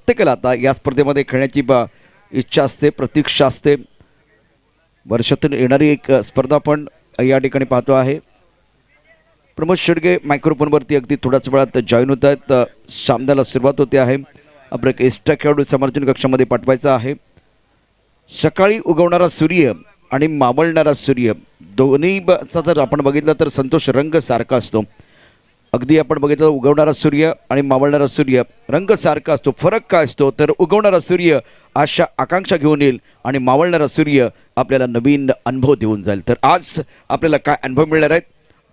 प्रत्येकाला आता या स्पर्धेमध्ये खेळण्याची इच्छा असते, प्रतीक्षा असते. वर्षातून येणारी एक स्पर्धा पण या ठिकाणी पाहतो आहे. प्रमोद शेडगे मायक्रोफोनवरती अगदी थोड्याच वेळात जॉईन होत आहेत. सामन्याला सुरुवात होते आहे. आपण एक एक्स्ट्रा खेळाडू समर्थन कक्षामध्ये पाठवायचा आहे. सकाळी उगवणारा सूर्य आणि मावळणारा सूर्य दोन्हीचा जर आपण बघितलं तर संतोष रंग सारखा असतो. अगदी आपण बघितलं उगवणारा सूर्य आणि मावळणारा सूर्य रंग सारखा असतो. फरक काय असतो तर उगवणारा सूर्य आशा आकांक्षा घेऊन येईल आणि मावळणारा सूर्य आपल्याला नवीन अनुभव देऊन जाईल. तर आज आपल्याला काय अनुभव मिळणार आहेत?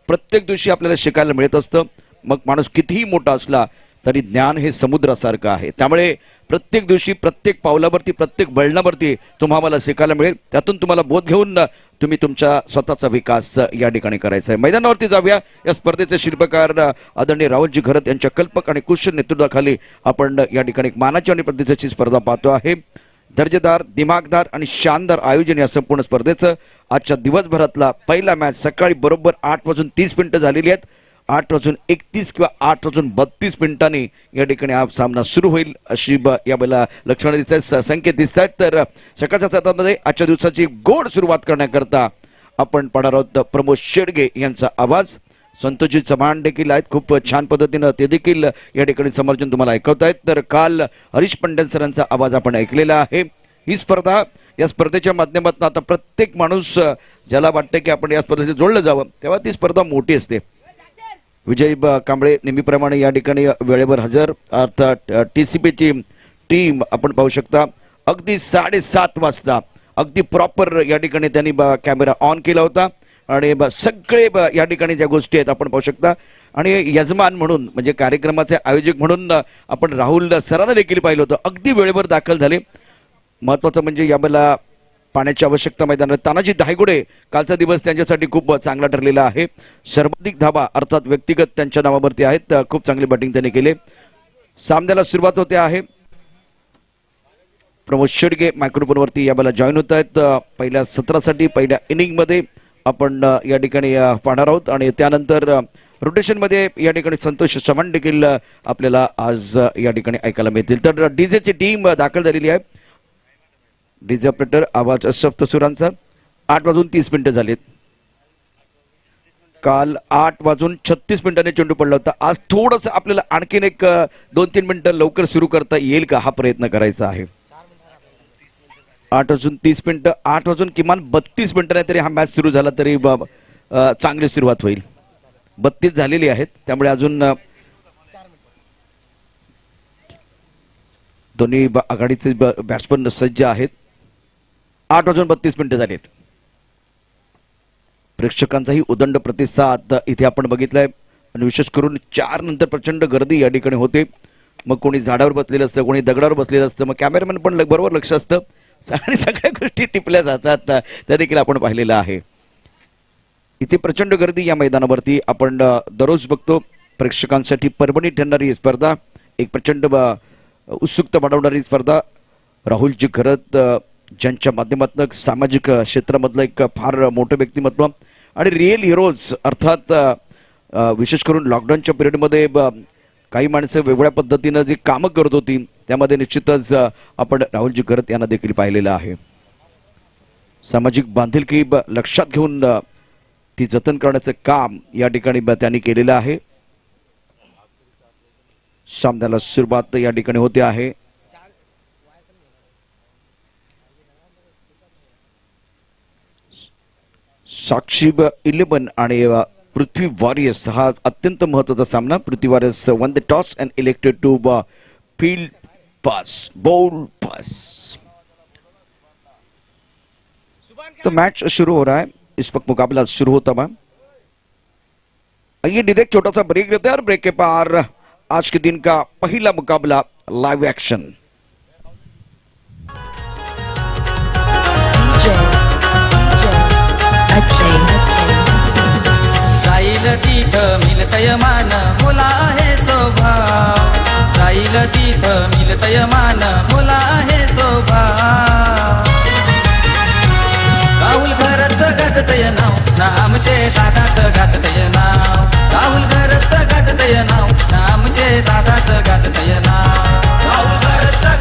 प्रत्येक दिवशी आपल्याला शिकायला मिळत असतं. मग माणूस कितीही मोठा असला तरी ज्ञान हे समुद्रासारखं आहे. त्यामुळे प्रत्येक दिवशी प्रत्येक पावलावरती प्रत्येक वळणावरती तुम्हाला शिकायला मिळेल. त्यातून तुम्हाला बोध घेऊन तुम्ही तुमच्या स्वतःचा विकास या ठिकाणी करायचा आहे. मैदानावरती जाऊया. या स्पर्धेचे शिल्पकार आदरणीय राहुलजी घरत यांच्या कल्पक आणि कुशल नेतृत्वाखाली आपण या ठिकाणी एक मानाची आणि प्रतिष्ठेची स्पर्धा पाहतो आहे. दर्जेदार, दिमागदार आणि शानदार आयोजन या संपूर्ण स्पर्धेचं. आजच्या दिवसभरातला पहिला मॅच सकाळी बरोबर 8:30 झालेली आहेत. 8:31 किंवा 8:32 या ठिकाणी हा सामना सुरू होईल अशी या वेळेला लक्षणं दिसत आहेत, संकेत दिसत आहेत. तर सकाळच्या सत्रामध्ये आजच्या दिवसाची गोड सुरुवात करण्याकरता आपण पाहणार आहोत प्रमोद शेडगे यांचा आवाज. संतोषजी चव्हाण देखील आहेत, खूप छान पद्धतीनं ते देखील या ठिकाणी समर्थन तुम्हाला ऐकवत आहेत. तर काल हरीश पंड्या सरांचा आवाज आपण ऐकलेला आहे. ही स्पर्धा, या स्पर्धेच्या माध्यमातून आता प्रत्येक माणूस ज्याला वाटतं की आपण या स्पर्धेशी जोडलं जावं तेव्हा ती स्पर्धा मोठी असते. विजय कांबळे नेहमीप्रमाणे या ठिकाणी वेळेवर हजर. अर्थात TCPची टीम आपण पाहू शकता अगदी 7:30 वाजता अगदी प्रॉपर या ठिकाणी त्यांनी कॅमेरा ऑन केला होता आणि सगळे या ठिकाणी ज्या गोष्टी आहेत आपण पाहू शकता. आणि यजमान म्हणून म्हणजे कार्यक्रमाचे आयोजक म्हणून आपण राहुल सरांना देखील पाहिलं होतं, अगदी वेळेवर दाखल झाले. महत्त्वाचं म्हणजे यावेळेला पाण्याची आवश्यकता मैदानात. तानाजी धायगुडे कालचा दिवस त्यांच्यासाठी खूप चांगला ठरलेला आहे. सर्वाधिक धावा अर्थात व्यक्तिगत त्यांच्या नावावरती आहेत. खूप चांगली बॅटिंग त्यांनी केली. सामन्याला सुरुवात होते आहे. प्रमोद शेडगे मायक्रोफोनवरती यावेळेला जॉईन होत आहेत. पहिल्या सत्रासाठी पहिल्या इनिंगमध्ये आपण या ठिकाणी पाहणार आहोत आणि त्यानंतर रोटेशनमध्ये या ठिकाणी संतोष चव्हाण देखील आपल्याला आज या ठिकाणी ऐकायला मिळतील. तर डीजेची टीम दाखल झालेली आहे. डीजे ऑपरेटर आवाज सप्तसुरांचा. 8:30 झालेत. काल 8:36 चेंडू पडला होता. आज थोडंसं आपल्याला आणखीन एक 2-3 मिनिटं लवकर सुरू करता येईल का हा प्रयत्न करायचा आहे. 8:30 किमान 32 मिनिटांनी तरी हा मॅच सुरू झाला तरी चांगली सुरुवात होईल. 32 झालेली आहेत त्यामुळे अजून दोन्ही आघाडीचे बॅट्समन सज्ज आहेत. 8:32 झालेत. प्रेक्षकांचाही उदंड प्रतिसाद इथे आपण बघितलाय आणि विशेष करून 4 नंतर प्रचंड गर्दी या ठिकाणी होते. मग कोणी झाडावर बसलेलं असतं, कोणी दगडावर बसलेलं असतं, मग कॅमेरामॅन पण बरोबर लक्ष असतं आणि सगळ्या गोष्टी टिपल्या जातात त्या देखील आपण पाहिलेलं आहे. इथे प्रचंड गर्दी या मैदानावरती आपण दररोज बघतो. प्रेक्षकांसाठी पर्वणी ठरणारी ही स्पर्धा, एक प्रचंड उत्सुकता वाढवणारी स्पर्धा. राहुलजी घरत ज्यांच्या माध्यमातून सामाजिक क्षेत्रामधलं एक फार मोठं व्यक्तिमत्व आणि रिअल हिरोज अर्थात विशेष करून लॉकडाऊनच्या पिरियडमध्ये काही माणसं वेगळ्या पद्धतीनं जी कामं करत होती त्यामध्ये निश्चितच आपण राहुलजी घरत यांना देखील पाहिलेलं आहे. सामाजिक बांधिलकी लक्षात घेऊन ती जतन करण्याचं काम या ठिकाणी त्यांनी केलेलं आहे. सामन्याला सुरुवात या ठिकाणी होते आहे. साक्षी 11 आणि पृथ्वी वॉरियर्स हा अत्यंत महत्त्वाचा सामना. Prithvi warriors won the toss and elected to field पास बॉल पास. तो मैच शुरू हो रहा है. इस वक्त मुकाबला शुरू होता है. आइए एक छोटा सा ब्रेक लेते हैं और ब्रेक के पार आज के दिन का पहला मुकाबला लाइव एक्शन. जाईल तिथं मिलतय मान मुला आहे स्वभाव. जाईल तिथं मिलतय मान मुला आहे स्वभाव. राहुल घरचं गाजतय नाव ना आमचे दादाचं गाजतय नाव. राहुल घरचं गाजतय नाव ना आमचे दादाचं गाजतय नाव. राहुल घरचं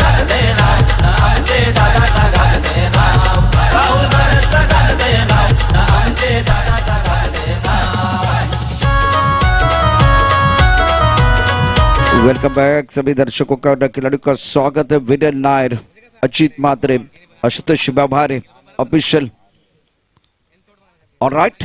वेलकम बैक सभी दर्शकों का और खिलाड़ियों का स्वागत है। विनय नायर, अजीत मात्रे, आशुतोष भारे official. Alright,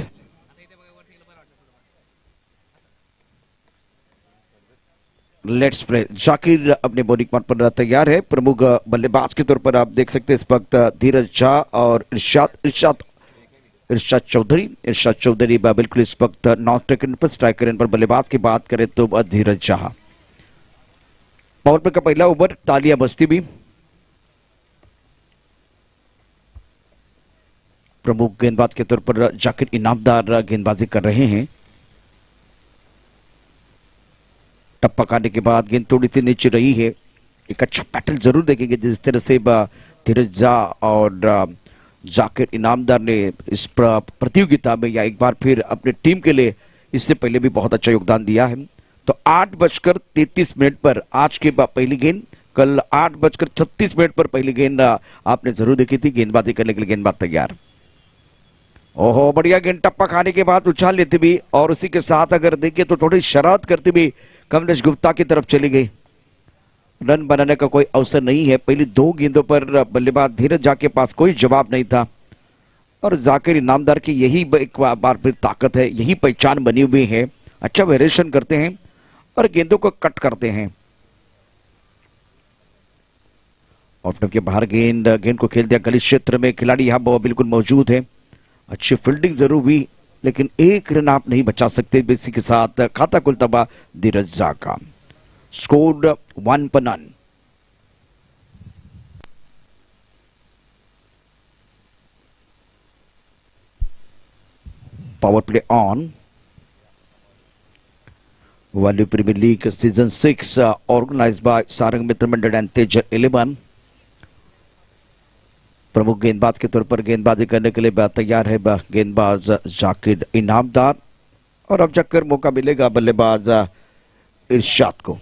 let's play. Zakir अपने बॉलिंग मार्ग पर तैयार है। प्रमुख बल्लेबाज के तौर पर आप देख सकते हैं इस वक्त धीरज झा और इरशाद चौधरी बिल्कुल इस वक्त नॉन स्ट्राइकर पर स्ट्राइकर पर बल्लेबाज की बात करें तो धीरज झा। पावर प्ले का पहला ओवर, तालियां बजती भी। प्रमुख गेंदबाज के तौर पर जाकिर इनामदार गेंदबाजी कर रहे हैं। टप्पा खाने के बाद गेंद थोड़ी सी नीचे रही है। एक अच्छा पैटर्न जरूर देखेंगे जिस तरह से धीरज झा और जाकिर इनामदार ने इस प्रतियोगिता में या एक बार फिर अपने टीम के लिए इससे पहले भी बहुत अच्छा योगदान दिया है। तो 8:33 पर आज के पहली गेंद, कल 8:36 पर पहली गेंद आपने जरूर देखी थी। गेंदबाजी करने के लिए गेंदबाज तैयार। ओहो, बढ़िया गेंद टप्पा खाने के बाद उछाल लेती भी और उसी के साथ अगर देखिए तो थोड़ी शरारत करती भी कमलेश गुप्ता की तरफ चली गई। रन बनाने का कोई अवसर नहीं है। पहली दो गेंदों पर बल्लेबाज धीरज झा के पास कोई जवाब नहीं था और जाकिर इनामदार की यही एक बार फिर ताकत है, यही पहचान बनी हुई है। अच्छा वेरिएशन करते हैं और गेंदों को कट करते हैं। ऑफ के बाहर गेंद को खेल दिया गली क्षेत्र में। खिलाड़ी यहाँ बिल्कुल मौजूद है। अच्छी फील्डिंग जरूर हुई लेकिन एक रन आप नहीं बचा सकते। इसी के साथ खाता खुलता धीरज झा का। स्कोर 1 पर none. Power play on. Valiv premier league season 6 organised by Sarang मित्र मंडल एंड तेजर 11। प्रमुख गेंदबाज के तौर पर गेंदबाजी करने के लिए तैयार है गेंदबाज जाकिर इनामदार और अब जाकर मौका मिलेगा बल्लेबाज इरशाद को।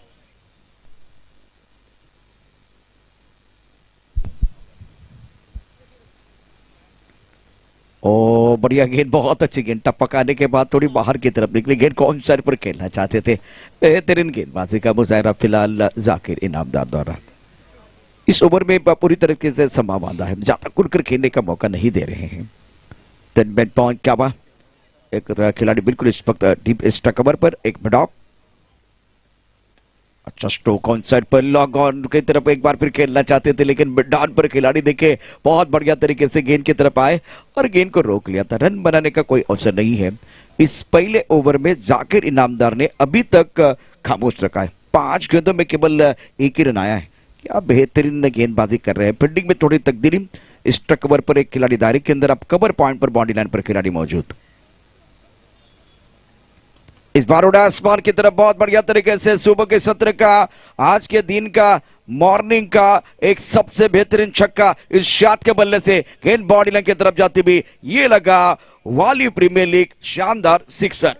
ओ बढ़िया गेंद, बहुत अच्छी गेंद। टप्पा खाने के बाद थोड़ी बाहर की तरफ निकली गेंद। कौन साइड पर खेलना चाहते थे। बेहतरीन गेंदबाजी का मुजाहरा फिलहाल जाकिर इनामदार द्वारा। इस ओवर में पूरी तरीके से समा बांधा है, ज्यादा खुलकर खेलने का मौका नहीं दे रहे हैं। पॉइंट क्या हुआ, एक खिलाड़ी बिल्कुल इस वक्त डीप स्ट्राइक कवर पर। एक मिनट ऑफ। अच्छा stroke on side per, log on की तरफ एक बार फिर खेलना चाहते थे लेकिन डाउन पर खिलाड़ी देखे बहुत बढ़िया तरीके से गेंद की तरफ आए और गेंद को रोक लिया था। रन बनाने का कोई अवसर नहीं है। इस पहले ओवर में जाकिर इनामदार ने अभी तक खामोश रखा है। 5 गेंदों में केवल एक ही रन आया है। क्या बेहतरीन गेंदबाजी कर रहे हैं। फील्डिंग में थोड़ी तकदीरी। स्ट्राइक कवर पर एक खिलाड़ी दायरे के अंदर, अब कवर पॉइंट पर बाउंड्री लाइन पर खिलाड़ी मौजूद। इस बार उड़ा आसमान की तरफ बहुत बढ़िया तरीके से। सुबह के सत्र का, आज के दिन का, मॉर्निंग का एक सबसे बेहतरीन छक्का इस शाट के बल्ले से गेंद बॉडी लाइन की तरफ जाती हुई ये लगा वाली प्रीमियर लीग शानदार सिक्सर।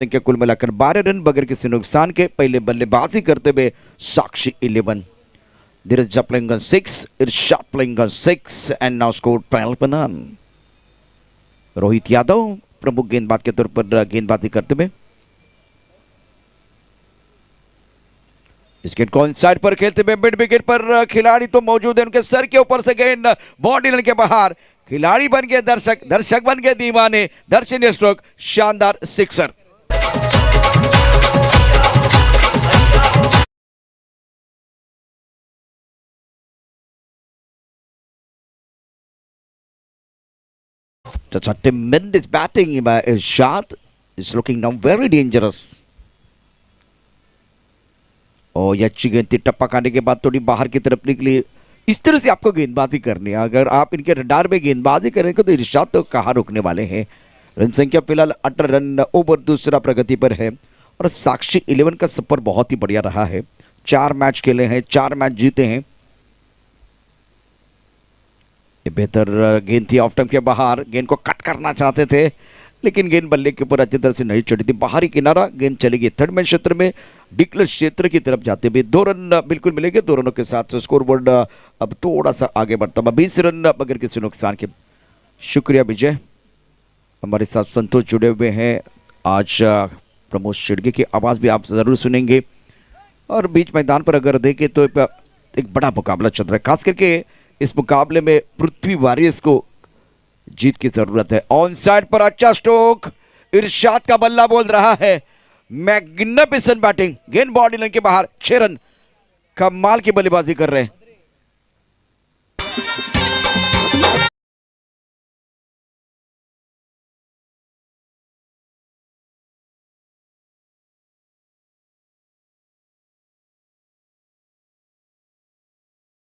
संख्या कुल मिलाकर 12 रन बगैर किसी नुकसान के। पहले बल्लेबाजी करते हुए साक्षी 11, धीरज झा playing on 6, Irshad playing on 6 and now scored 12 run। Rohit Yadav प्रमुख गेंदबाज के तौर पर गेंदबाजी करते हुए इस गेंद को इनसाइड पर खेलते हुए मिड विकेट पर खिलाड़ी तो मौजूद है, उनके सर के ऊपर से गेंद बॉडी लाइन के बाहर, खिलाड़ी बन गए दर्शक, दर्शक बन गए दीवाने, दर्शनीय स्ट्रोक, शानदार sixer. That's a tremendous batting by Irshad. Is looking now very dangerous. और ये अच्छी गेंद थी, टप्पा खाने के बाद थोड़ी बाहर की तरफ निकली। इस तरह से आपको गेंदबाजी करनी है। अगर आप इनके रडार में गेंदबाजी करेंगे तो इरशाद तो कहाँ रुकने वाले हैं। रन संख्या फिलहाल 18 रन ओवर दूसरा प्रगति पर है और साक्षी 11 का सफर बहुत ही बढ़िया रहा है। 4 मैच खेले हैं, 4 मैच जीते हैं। ये बेहतर गेंद थी, ऑफ स्टंप के बाहर, गेंद को कट करना चाहते थे लेकिन गेंद बल्ले के ऊपर अच्छी तरह से नहीं चढ़ी थी। बाहरी किनारा, गेंद चली गई थर्ड मैन क्षेत्र में, डिक्लर क्षेत्र की तरफ जाते हुए 2 रन बिल्कुल मिलेंगे। 2 रनों के साथ स्कोर बोर्ड अब थोड़ा सा आगे बढ़ता है, 20 रन बगैर किसी नुकसान के। शुक्रिया विजय, हमारे साथ संतोष जुड़े हुए हैं। आज प्रमोद शिड़गे की आवाज़ भी आप ज़रूर सुनेंगे। और बीच मैदान पर अगर देखें तो एक बड़ा मुकाबला चल रहा है, खास करके इस मुकाबले में पृथ्वी वॉरियर्स को जीत की जरूरत है। ऑन साइड पर अच्छा स्ट्रोक, इरशाद का बल्ला बोल रहा है, मैग्निफिसेंट बैटिंग, गेंद बॉडी लाइन के बाहर, 6 रन, कमाल की बल्लेबाजी कर रहे हैं।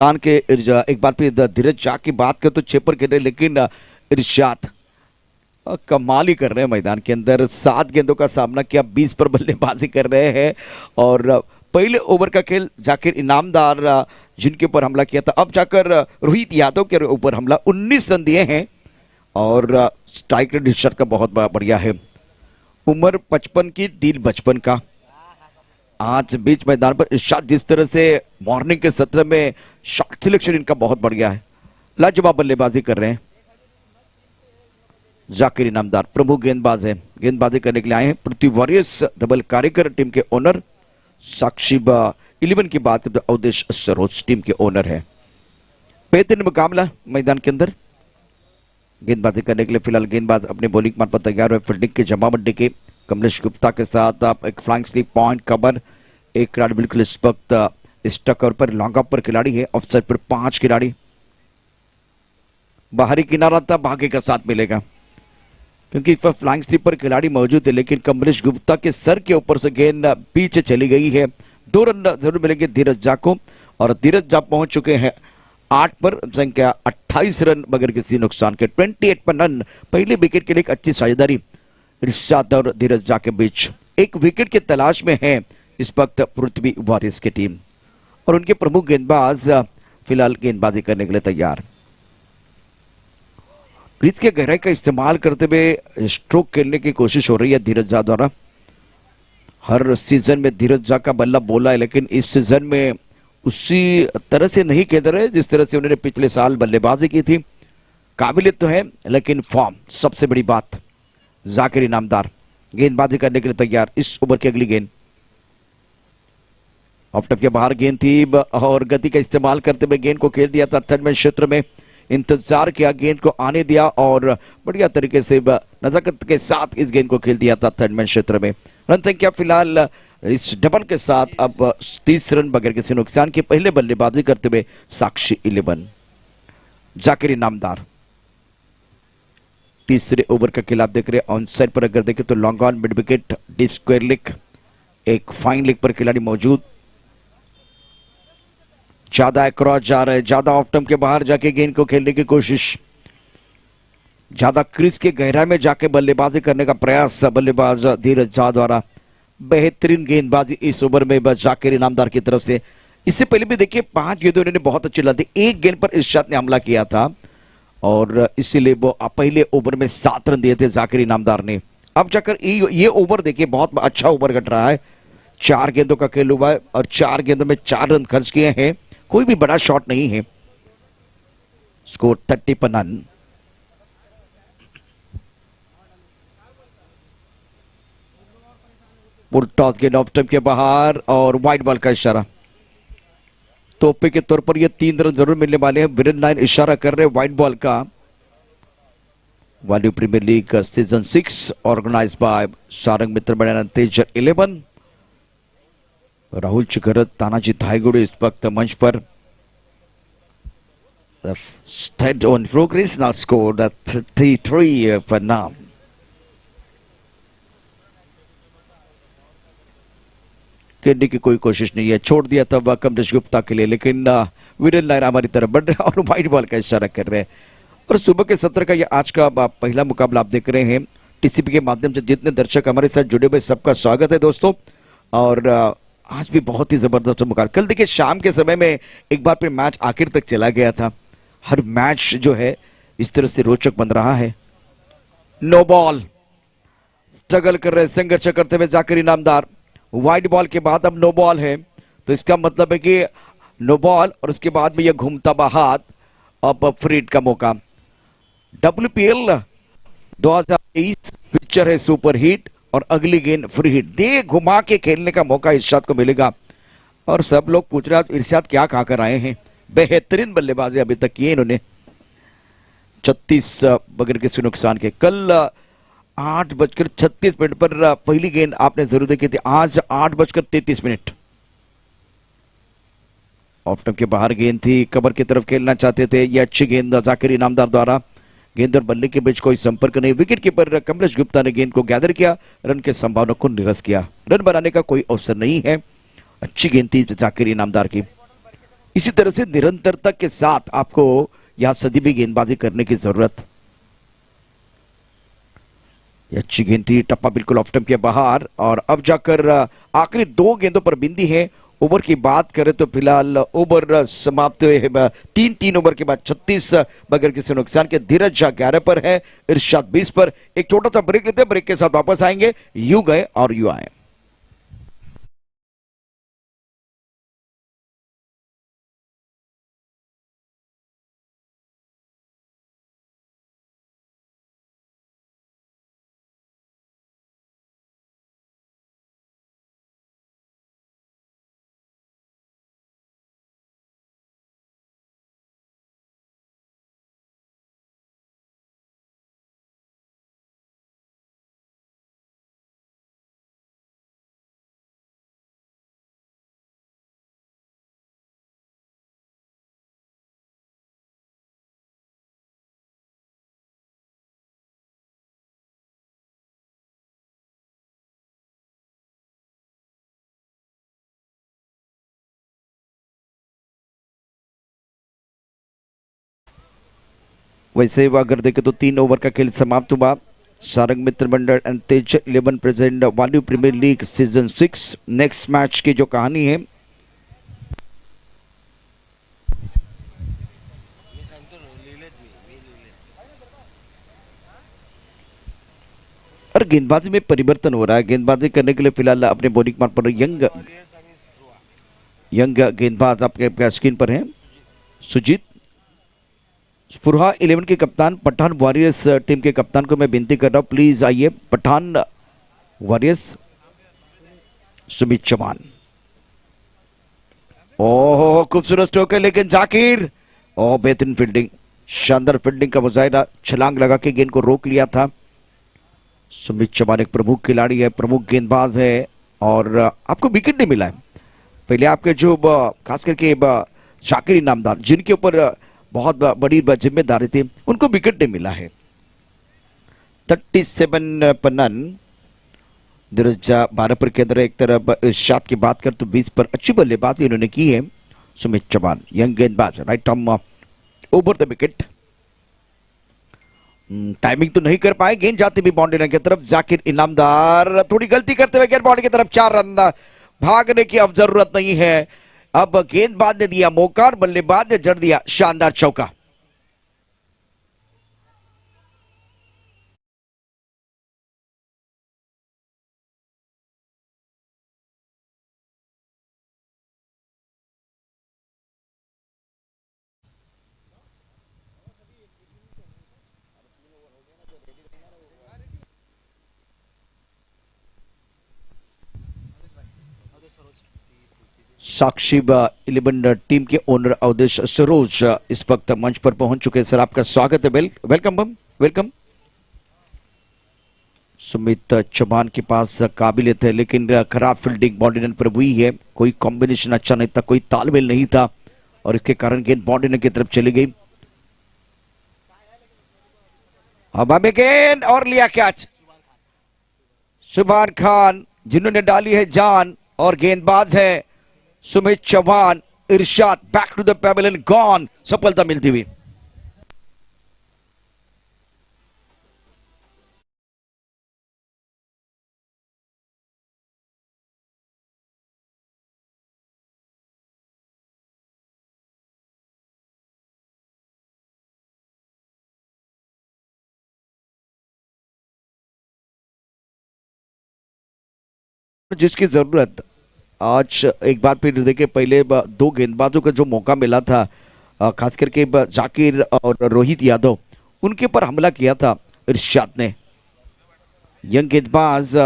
के एक बार फिर धीरज झा की बात करें तो 6 पर खेले, लेकिन इरशाद कमाल ही कर रहे हैं मैदान के अंदर। 7 गेंदों का सामना किया, 20 पर बल्लेबाजी कर रहे हैं। और पहले ओवर का खेल जाकिर इनामदार जिनके ऊपर हमला किया था, अब जाकर रोहित यादव के ऊपर हमला, 19 रन दिए हैं। और स्ट्राइक रेट इरशाद का बहुत बढ़िया है। उम्र 55 की, दिल 55 का। आज बीच मैदान पर इरशाद जिस तरह से मॉर्निंग के सत्र में शॉट सिलेक्शन इनका बहुत बढ़िया है, लाजवाब बल्लेबाजी कर रहे हैं। जाकिर इनामदार प्रमुख गेंदबाज है, गेंदबाजी करने के लिए आए हैं। पृथ्वी वॉरियर्स डबल कार्यकर टीम के ओनर। साक्षी 11 की बात करें तो अवधेश सरोज टीम के ओनर है। बेहतरीन मुकाबला मैदान के अंदर। गेंदबाजी करने के लिए फिलहाल गेंदबाज अपने बॉलिंग मान पर तैयार हुए। फील्डिंग के जमाबंदी के कमलेश गुप्ता के साथ आप एक फ्लाइंग स्लीप पॉइंट कवर, एक खिलाड़ी बिल्कुल इस वक्त स्टकर पर लॉन्ग अप पर खिलाड़ी है, ऑफसाइड पर 5 खिलाड़ी। बाहरी किनारा था, भाग्य का साथ मिलेगा क्योंकि इस पर फ्लाइंग स्लीप पर खिलाड़ी मौजूद है, लेकिन कमलेश गुप्ता के सर के ऊपर से गेंद पीछे चली गई है। 2 रन जरूर मिलेंगे धीरज झा को और धीरज झा पहुंच चुके हैं 8 पर, संख्या 28 रन बगैर किसी नुकसान के। 28 पर रन, पहले विकेट के लिए एक अच्छी साझेदारी इरशाद और धीरज झा के बीच। एक विकेट की तलाश में है इस वक्त पृथ्वी वॉरियर्स की टीम और उनके प्रमुख गेंदबाज फिलहाल गेंदबाजी करने के लिए तैयार। क्रीज के गहराई का इस्तेमाल करते हुए स्ट्रोक खेलने की कोशिश हो रही है धीरज झा द्वारा। हर सीजन में धीरज झा का बल्ला बोला है, लेकिन इस सीजन में उसी तरह से नहीं खेल रहे जिस तरह से उन्होंने पिछले साल बल्लेबाजी की थी। काबिलियत तो है लेकिन फॉर्म सबसे बड़ी बात। जाकिर इनामदार गेंदबाजी करने के लिए तैयार। इस ओवर की अगली गेंद ऑफ टप के बाहर गेंद थी और गति का इस्तेमाल करते हुए गेंद को खेल दिया था थर्ड मैन क्षेत्र में। इंतजार किया, गेंद को आने दिया और बढ़िया तरीके से नजाकत के साथ इस गेंद को खेल दिया था थर्ड मैन क्षेत्र में। रन संख्या फिलहाल इस डबल के साथ अब 30 रन बगैर किसी नुकसान के। पहले बल्लेबाजी करते हुए साक्षी 11, जाकिर इनामदार। तीसरे ओवर का खेल आप देख रहे हैं। ऑन साइड पर अगर देखें तो long on, mid wicket, deep square leg, एक फाइन लेग पर खिलाड़ी मौजूद। ज्यादा क्रॉस जा रहा है, ज्यादा ऑफ टर्म के बाहर जाके गेंद को खेलने की कोशिश, ज्यादा क्रीज के गहराई में जाके बल्लेबाजी करने का प्रयास बल्लेबाज धीरज झा द्वारा। बेहतरीन गेंदबाजी इस ओवर में जाकिर इनामदार की तरफ से। इससे पहले भी देखिए 5 गेंदों उन्होंने बहुत अच्छी डाली। एक गेंद पर इरशाद ने हमला किया था और इसीलिए वो पहले ओवर में 7 रन दिए थे जाकिर इनामदार ने। अब जाकर ये ओवर देखिए, बहुत अच्छा ओवर घट रहा है। 4 गेंदों का खेल हुआ है और 4 गेंदों में 4 रन खर्च किए हैं। कोई भी बड़ा शॉट नहीं है। स्कोर 30 पर नन। टॉस गेंद ऑफ स्टंप के बाहर और वाइड बॉल का इशारा। तोहफे के तौर पर ये 3 रन जरूर मिलने वाले हैं। वीरेंद्र नायर इशारा कर रहे हैं वाइड बॉल का। Valiv premier league season 6 organise by Sarang मित्र मंडल तेज 11। राहुल चिकरत, तानाजी थाईगुड़े इस वक्त मंच पर। Stayed on progress, not scored 33 for now। खेलने की कोई कोशिश नहीं है, छोड़ दिया था कमलेश गुप्ता के लिए, लेकिन वीरेंद्र नायर हमारी तरफ बढ़ रहे हैं और वाइड बॉल का इशारा कर रहे हैं। और सुबह के सत्र का ये आज का पहला मुकाबला आप देख रहे हैं टीसीपी के माध्यम से। जितने दर्शक हमारे साथ जुड़े हुए सबका स्वागत है दोस्तों। और आज भी बहुत ही जबरदस्त मुकाबला। कल देखिए शाम के समय में एक बार फिर मैच आखिर तक चला गया था। हर मैच जो है इस तरह से रोचक बन रहा है। नो बॉल, स्ट्रगल कर रहे, संघर्ष करते हुए जाकिर इनामदार। वाइड बॉल के बाद अब नो बॉल है, तो इसका मतलब है कि नो बॉल और उसके बाद में यह घूमता हुआ हाथ। अब फ्री हिट का मौका। WPL 2023 पिक्चर है सुपर हिट और अगली गेंद फ्री हिट। दे घुमा के खेलने का मौका इरशाद को मिलेगा। और सब लोग पूछ रहे हैं इरशाद क्या खाकर आए हैं। बेहतरीन बल्लेबाजी अभी तक की इन्होंने। 36 बगैर किसी नुकसान के। कल 8:36 पर पहली गेंद आपने जरूर देखी थी। आज 8:33। ऑफ स्टंप के बाहर गेंद थी, कवर की तरफ खेलना चाहते थे। यह अच्छी गेंद जाकिर इनामदार द्वारा। गेंद और बल्ले के बीच कोई संपर्क नहीं। विकेट कीपर कमलेश गुप्ता ने गेंद को गैदर किया, रन के संभावना को निरस्त किया। रन बनाने का कोई अवसर नहीं है। अच्छी गेंद थी जाकिर इनामदार की। इसी तरह से निरंतरता के साथ आपको यहां सदी भी गेंदबाजी करने की जरूरत। अच्छी गेंद थी, टप्पा बिल्कुल ऑफ स्टंप के बाहर। और अब जाकर आखिरी 2 गेंदों पर बिंदी है। ओवर की बात करें तो फिलहाल ओवर समाप्त हुए हैं। 3 ओवर के बाद 36 बगैर किसी नुकसान के। धीरज 11 पर है, इरशाद 20 पर। एक छोटा सा ब्रेक लेते हैं, ब्रेक के साथ वापस आएंगे। यू गए और यू आए। वैसे अगर देखें तो 3 ओवर का खेल समाप्त हुआ। सारंग मित्र Mandal and Tej 11 present Valiv premier league season 6। Next match की जो कहानी है, और गेंदबाजी में परिवर्तन हो रहा है। गेंदबाजी करने के लिए फिलहाल अपने बॉलिंग मार्ग पर यंग गेंदबाज आपके स्क्रीन पर हैं। सुजीत स्पुरहा 11 के कप्तान, पठान वॉरियर्स टीम के कप्तान को मैं विनती कर रहा हूं, प्लीज आइए। पठान वॉरियर्स सुमित चौहान। ओह खूबसूरत स्ट्रोक है, लेकिन जाकिर ओह बेहतरीन फील्डिंग, शानदार फील्डिंग का मुजाहिरा। छलांग लगा के गेंद को रोक लिया था। सुमित चौहान एक प्रमुख खिलाड़ी है, प्रमुख गेंदबाज है और आपको विकेट नहीं मिला है। पहले आपके जो खास करके जाकिर इनामदार जिनके ऊपर बहुत बड़ी जिम्मेदारी थी, उनको विकेट नहीं मिला है। 37 पर नन। 12 पर के अंदर एक तरफ इरशाद की बात कर तो 20 पर अच्छी बल्लेबाजी इन्होंने की है। सुमित चौहान यंग गेंदबाज, right arm over the wicket. Timing तो नहीं कर पाए, गेंद जाती भी बाउंड्री की तरफ। जाकिर इनामदार थोड़ी गलती करते हुए गेंद बाउंड्री की तरफ। 4 रन, भागने की अब जरूरत नहीं है। अब गेंदबाज ने दिया मौका, बल्लेबाज ने जड़ दिया शानदार चौका। साक्षी 11 टीम के ओनर अवधेश सरोज इस वक्त मंच पर पहुंच चुके हैं। सर आपका स्वागत है। वेलकम बम वेलकम। सुमित चौहान के पास काबिलियत है लेकिन खराब फील्डिंग बॉडी रन पर हुई है। कोई कॉम्बिनेशन अच्छा नहीं था, कोई तालमेल नहीं था और इसके कारण गेंद बॉडी रन की तरफ चली गई। हवा में गेंद और लिया कैच। सुभान खान जिन्होंने डाली है जान और गेंदबाज है Sumit Chauhan. Irshad back to the pavilion gone, सफलता मिलती हुई। जिसकी जरूरत आज एक बार फिर देखिए, पहले दो गेंदबाजों का जो मौका मिला था, खास करके जाकिर और रोहित यादव, उनके ऊपर हमला किया था इरशाद ने। यंग गेंदबाज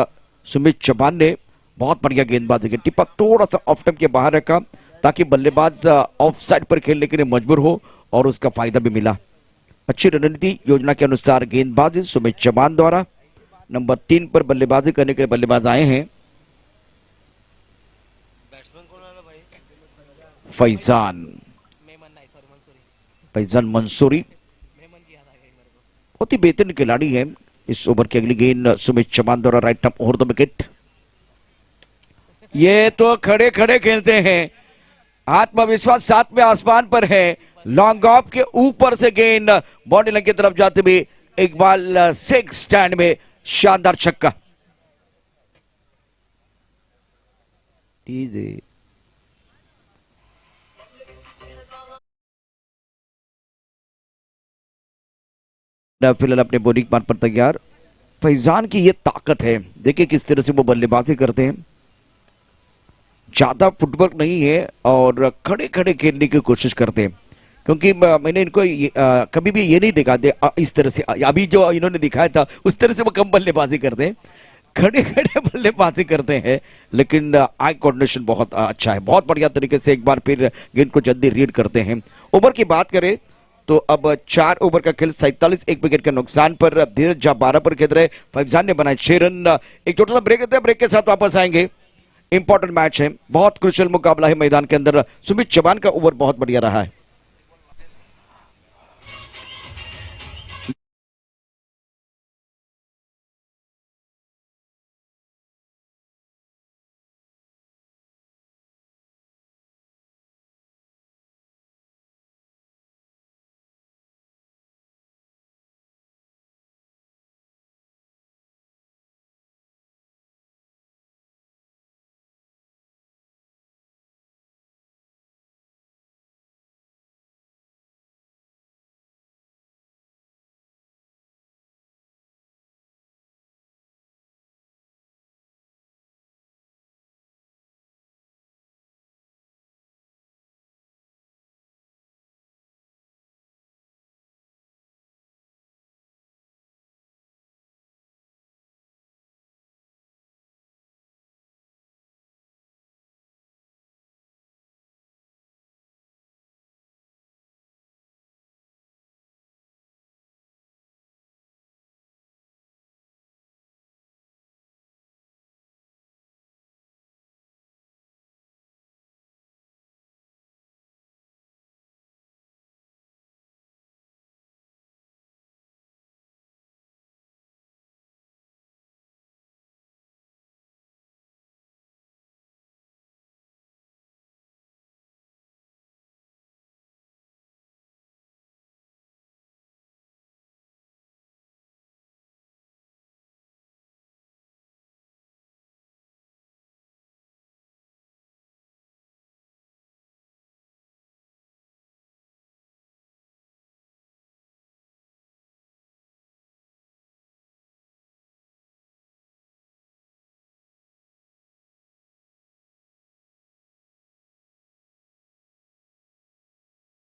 सुमित चौहान ने बहुत बढ़िया गेंदबाजी की, टिप्पा थोड़ा सा ऑफ टाइम के बाहर रखा ताकि बल्लेबाज ऑफ साइड पर खेलने के लिए मजबूर हो और उसका फायदा भी मिला। अच्छी रणनीति योजना के अनुसार गेंदबाज सुमित चौहान द्वारा नंबर 3 पर बल्लेबाजी करने के लिए बल्लेबाज आए हैं फैजान मंसूरी। बहुत ही बेहतरीन खिलाड़ी है। इस ओवर की अगली गेंद सुमित चौहान द्वारा right arm over the wicket. ये तो खड़े खड़े खेलते हैं, आत्मविश्वास 7वें आसमान पर है। लॉन्ग ऑफ के ऊपर से गेंद बॉडी लाइन की तरफ जाते हुए एक बाल 6 स्टैंड में शानदार छक्का। फिलहाल अपने बॉलिंग पार्ट पर तैयार। फैजान की ये ताकत है, देखिए किस तरह से वो बल्लेबाजी करते हैं। ज्यादा फुटवर्क नहीं है और खड़े खड़े खेलने की कोशिश करते हैं, क्योंकि मैंने इनको कभी भी ये नहीं देखा इस तरह से, अभी जो इन्होंने दिखाया था उस तरह से वो कम बल्लेबाजी करते हैं, खड़े खड़े बल्लेबाजी करते हैं। लेकिन आई कोऑर्डिनेशन बहुत अच्छा है, बहुत बढ़िया तरीके से एक बार फिर गेंद को जल्दी रीड करते हैं। ओवर की बात करें तो अब 4 ओवर का खेल 47, 1 विकेट के नुकसान पर धीरज झा 12 पर खेल रहे। फैजान ने बनाए 6 रन। एक छोटा सा ब्रेक लेते हैं, ब्रेक के साथ वापस आएंगे। इंपॉर्टेंट मैच है, बहुत क्रुशियल मुकाबला है मैदान के अंदर। सुमित चौहान का ओवर बहुत बढ़िया रहा है।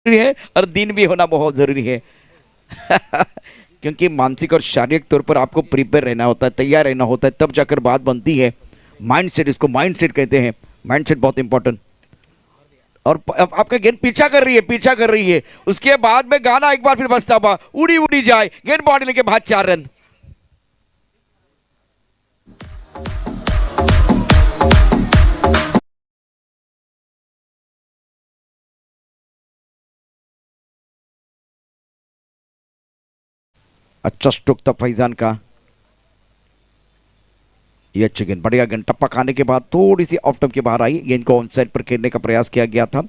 है और दिन भी होना बहुत जरूरी है क्योंकि मानसिक और शारीरिक तौर पर आपको प्रिपेयर रहना होता है, तैयार रहना होता है, तब जाकर बात बनती है। माइंडसेट, इसको माइंडसेट कहते हैं। माइंडसेट बहुत इंपॉर्टेंट। और आपका गेंद पीछा कर रही है, पीछा कर रही है। उसके बाद में गाना एक बार फिर बजता हुआ उड़ी उड़ी जाए, गेंद बाउंड्री लेके बाद 4 रन। अच्छा स्ट्रोक था फैजान का, ये अच्छी गेंद, बढ़िया गेंद, टप्पा खाने के बाद थोड़ी सी ऑफ टर्म के बाहर आई, गेंद को ऑन साइड पर खेलने का प्रयास किया गया था।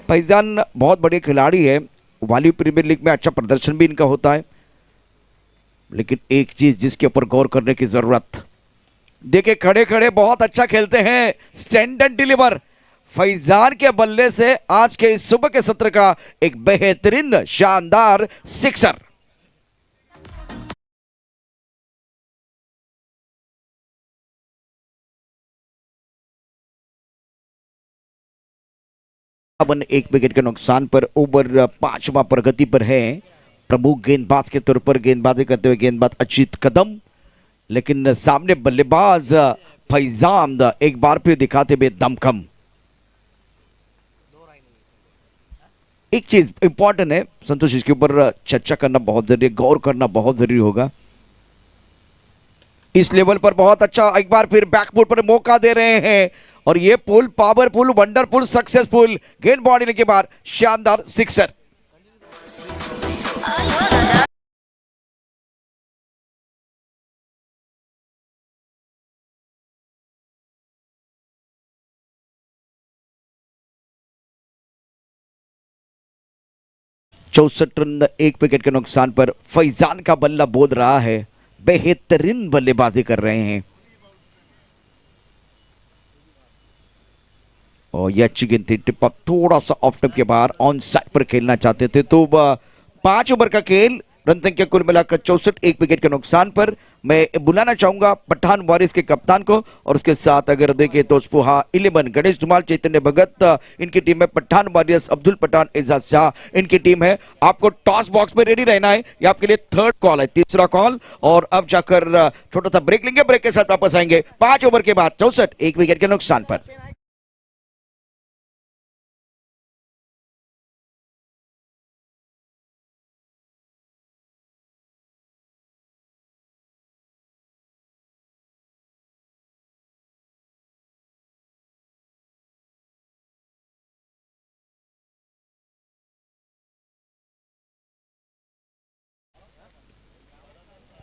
फैजान बहुत बढ़िया खिलाड़ी है, वाली प्रीमियर लीग में अच्छा प्रदर्शन भी इनका होता है, लेकिन एक चीज जिसके ऊपर गौर करने की जरूरत, देखिए खड़े खड़े बहुत अच्छा खेलते हैं, स्टैंड एंड डिलीवर। फैजान के बल्ले से आज के इस सुबह के सत्र का एक बेहतरीन शानदार सिक्सर। अब 1 विकेट के नुकसान पर ओवर 5वां प्रगति पर है। प्रमुख गेंदबाज के तौर पर गेंदबाजी करते हुए गेंदबाज अजीत कदम, लेकिन सामने बल्लेबाज फैजान एक बार फिर दिखाते हुए दमखम। एक चीज इंपॉर्टेंट है संतोष, इसके ऊपर चर्चा करना बहुत जरूरी है, गौर करना बहुत जरूरी होगा। इस लेवल पर बहुत अच्छा एक बार फिर बैकफुट पर मौका दे रहे हैं, और ये पुल पावरफुल, वंडरफुल, सक्सेसफुल, गेंद बाउंड्री के बाद शानदार सिक्सर। चौसठ रन 1 विकेट के नुकसान पर फैजान का बल्ला बोल रहा है, बेहतरीन बल्लेबाजी कर रहे हैं। और ये अच्छी गेंद थी, टिप अप थोड़ा सा ऑफ टर्म के बाहर, ऑन साइड पर खेलना चाहते थे। तो 5 ओवर का खेल, रन संख्या कुल मिलाकर 64, 1 विकेट के नुकसान पर। मैं बुलाना चाहूंगा पठान वॉरियर्स के कप्तान को, और उसके साथ अगर देखें तो स्पुहा 11 गणेश धुमाल, चैतन्य भगत इनकी टीम है, पठान वॉरियर्स अब्दुल पठान, एजाज शाह इनकी टीम है। आपको टॉस बॉक्स में रेडी रहना है, ये आपके लिए थर्ड कॉल है, तीसरा कॉल। और अब जाकर छोटा सा ब्रेक लेंगे, ब्रेक के साथ वापस आएंगे 5 ओवर के बाद 64, 1 विकेट के नुकसान पर।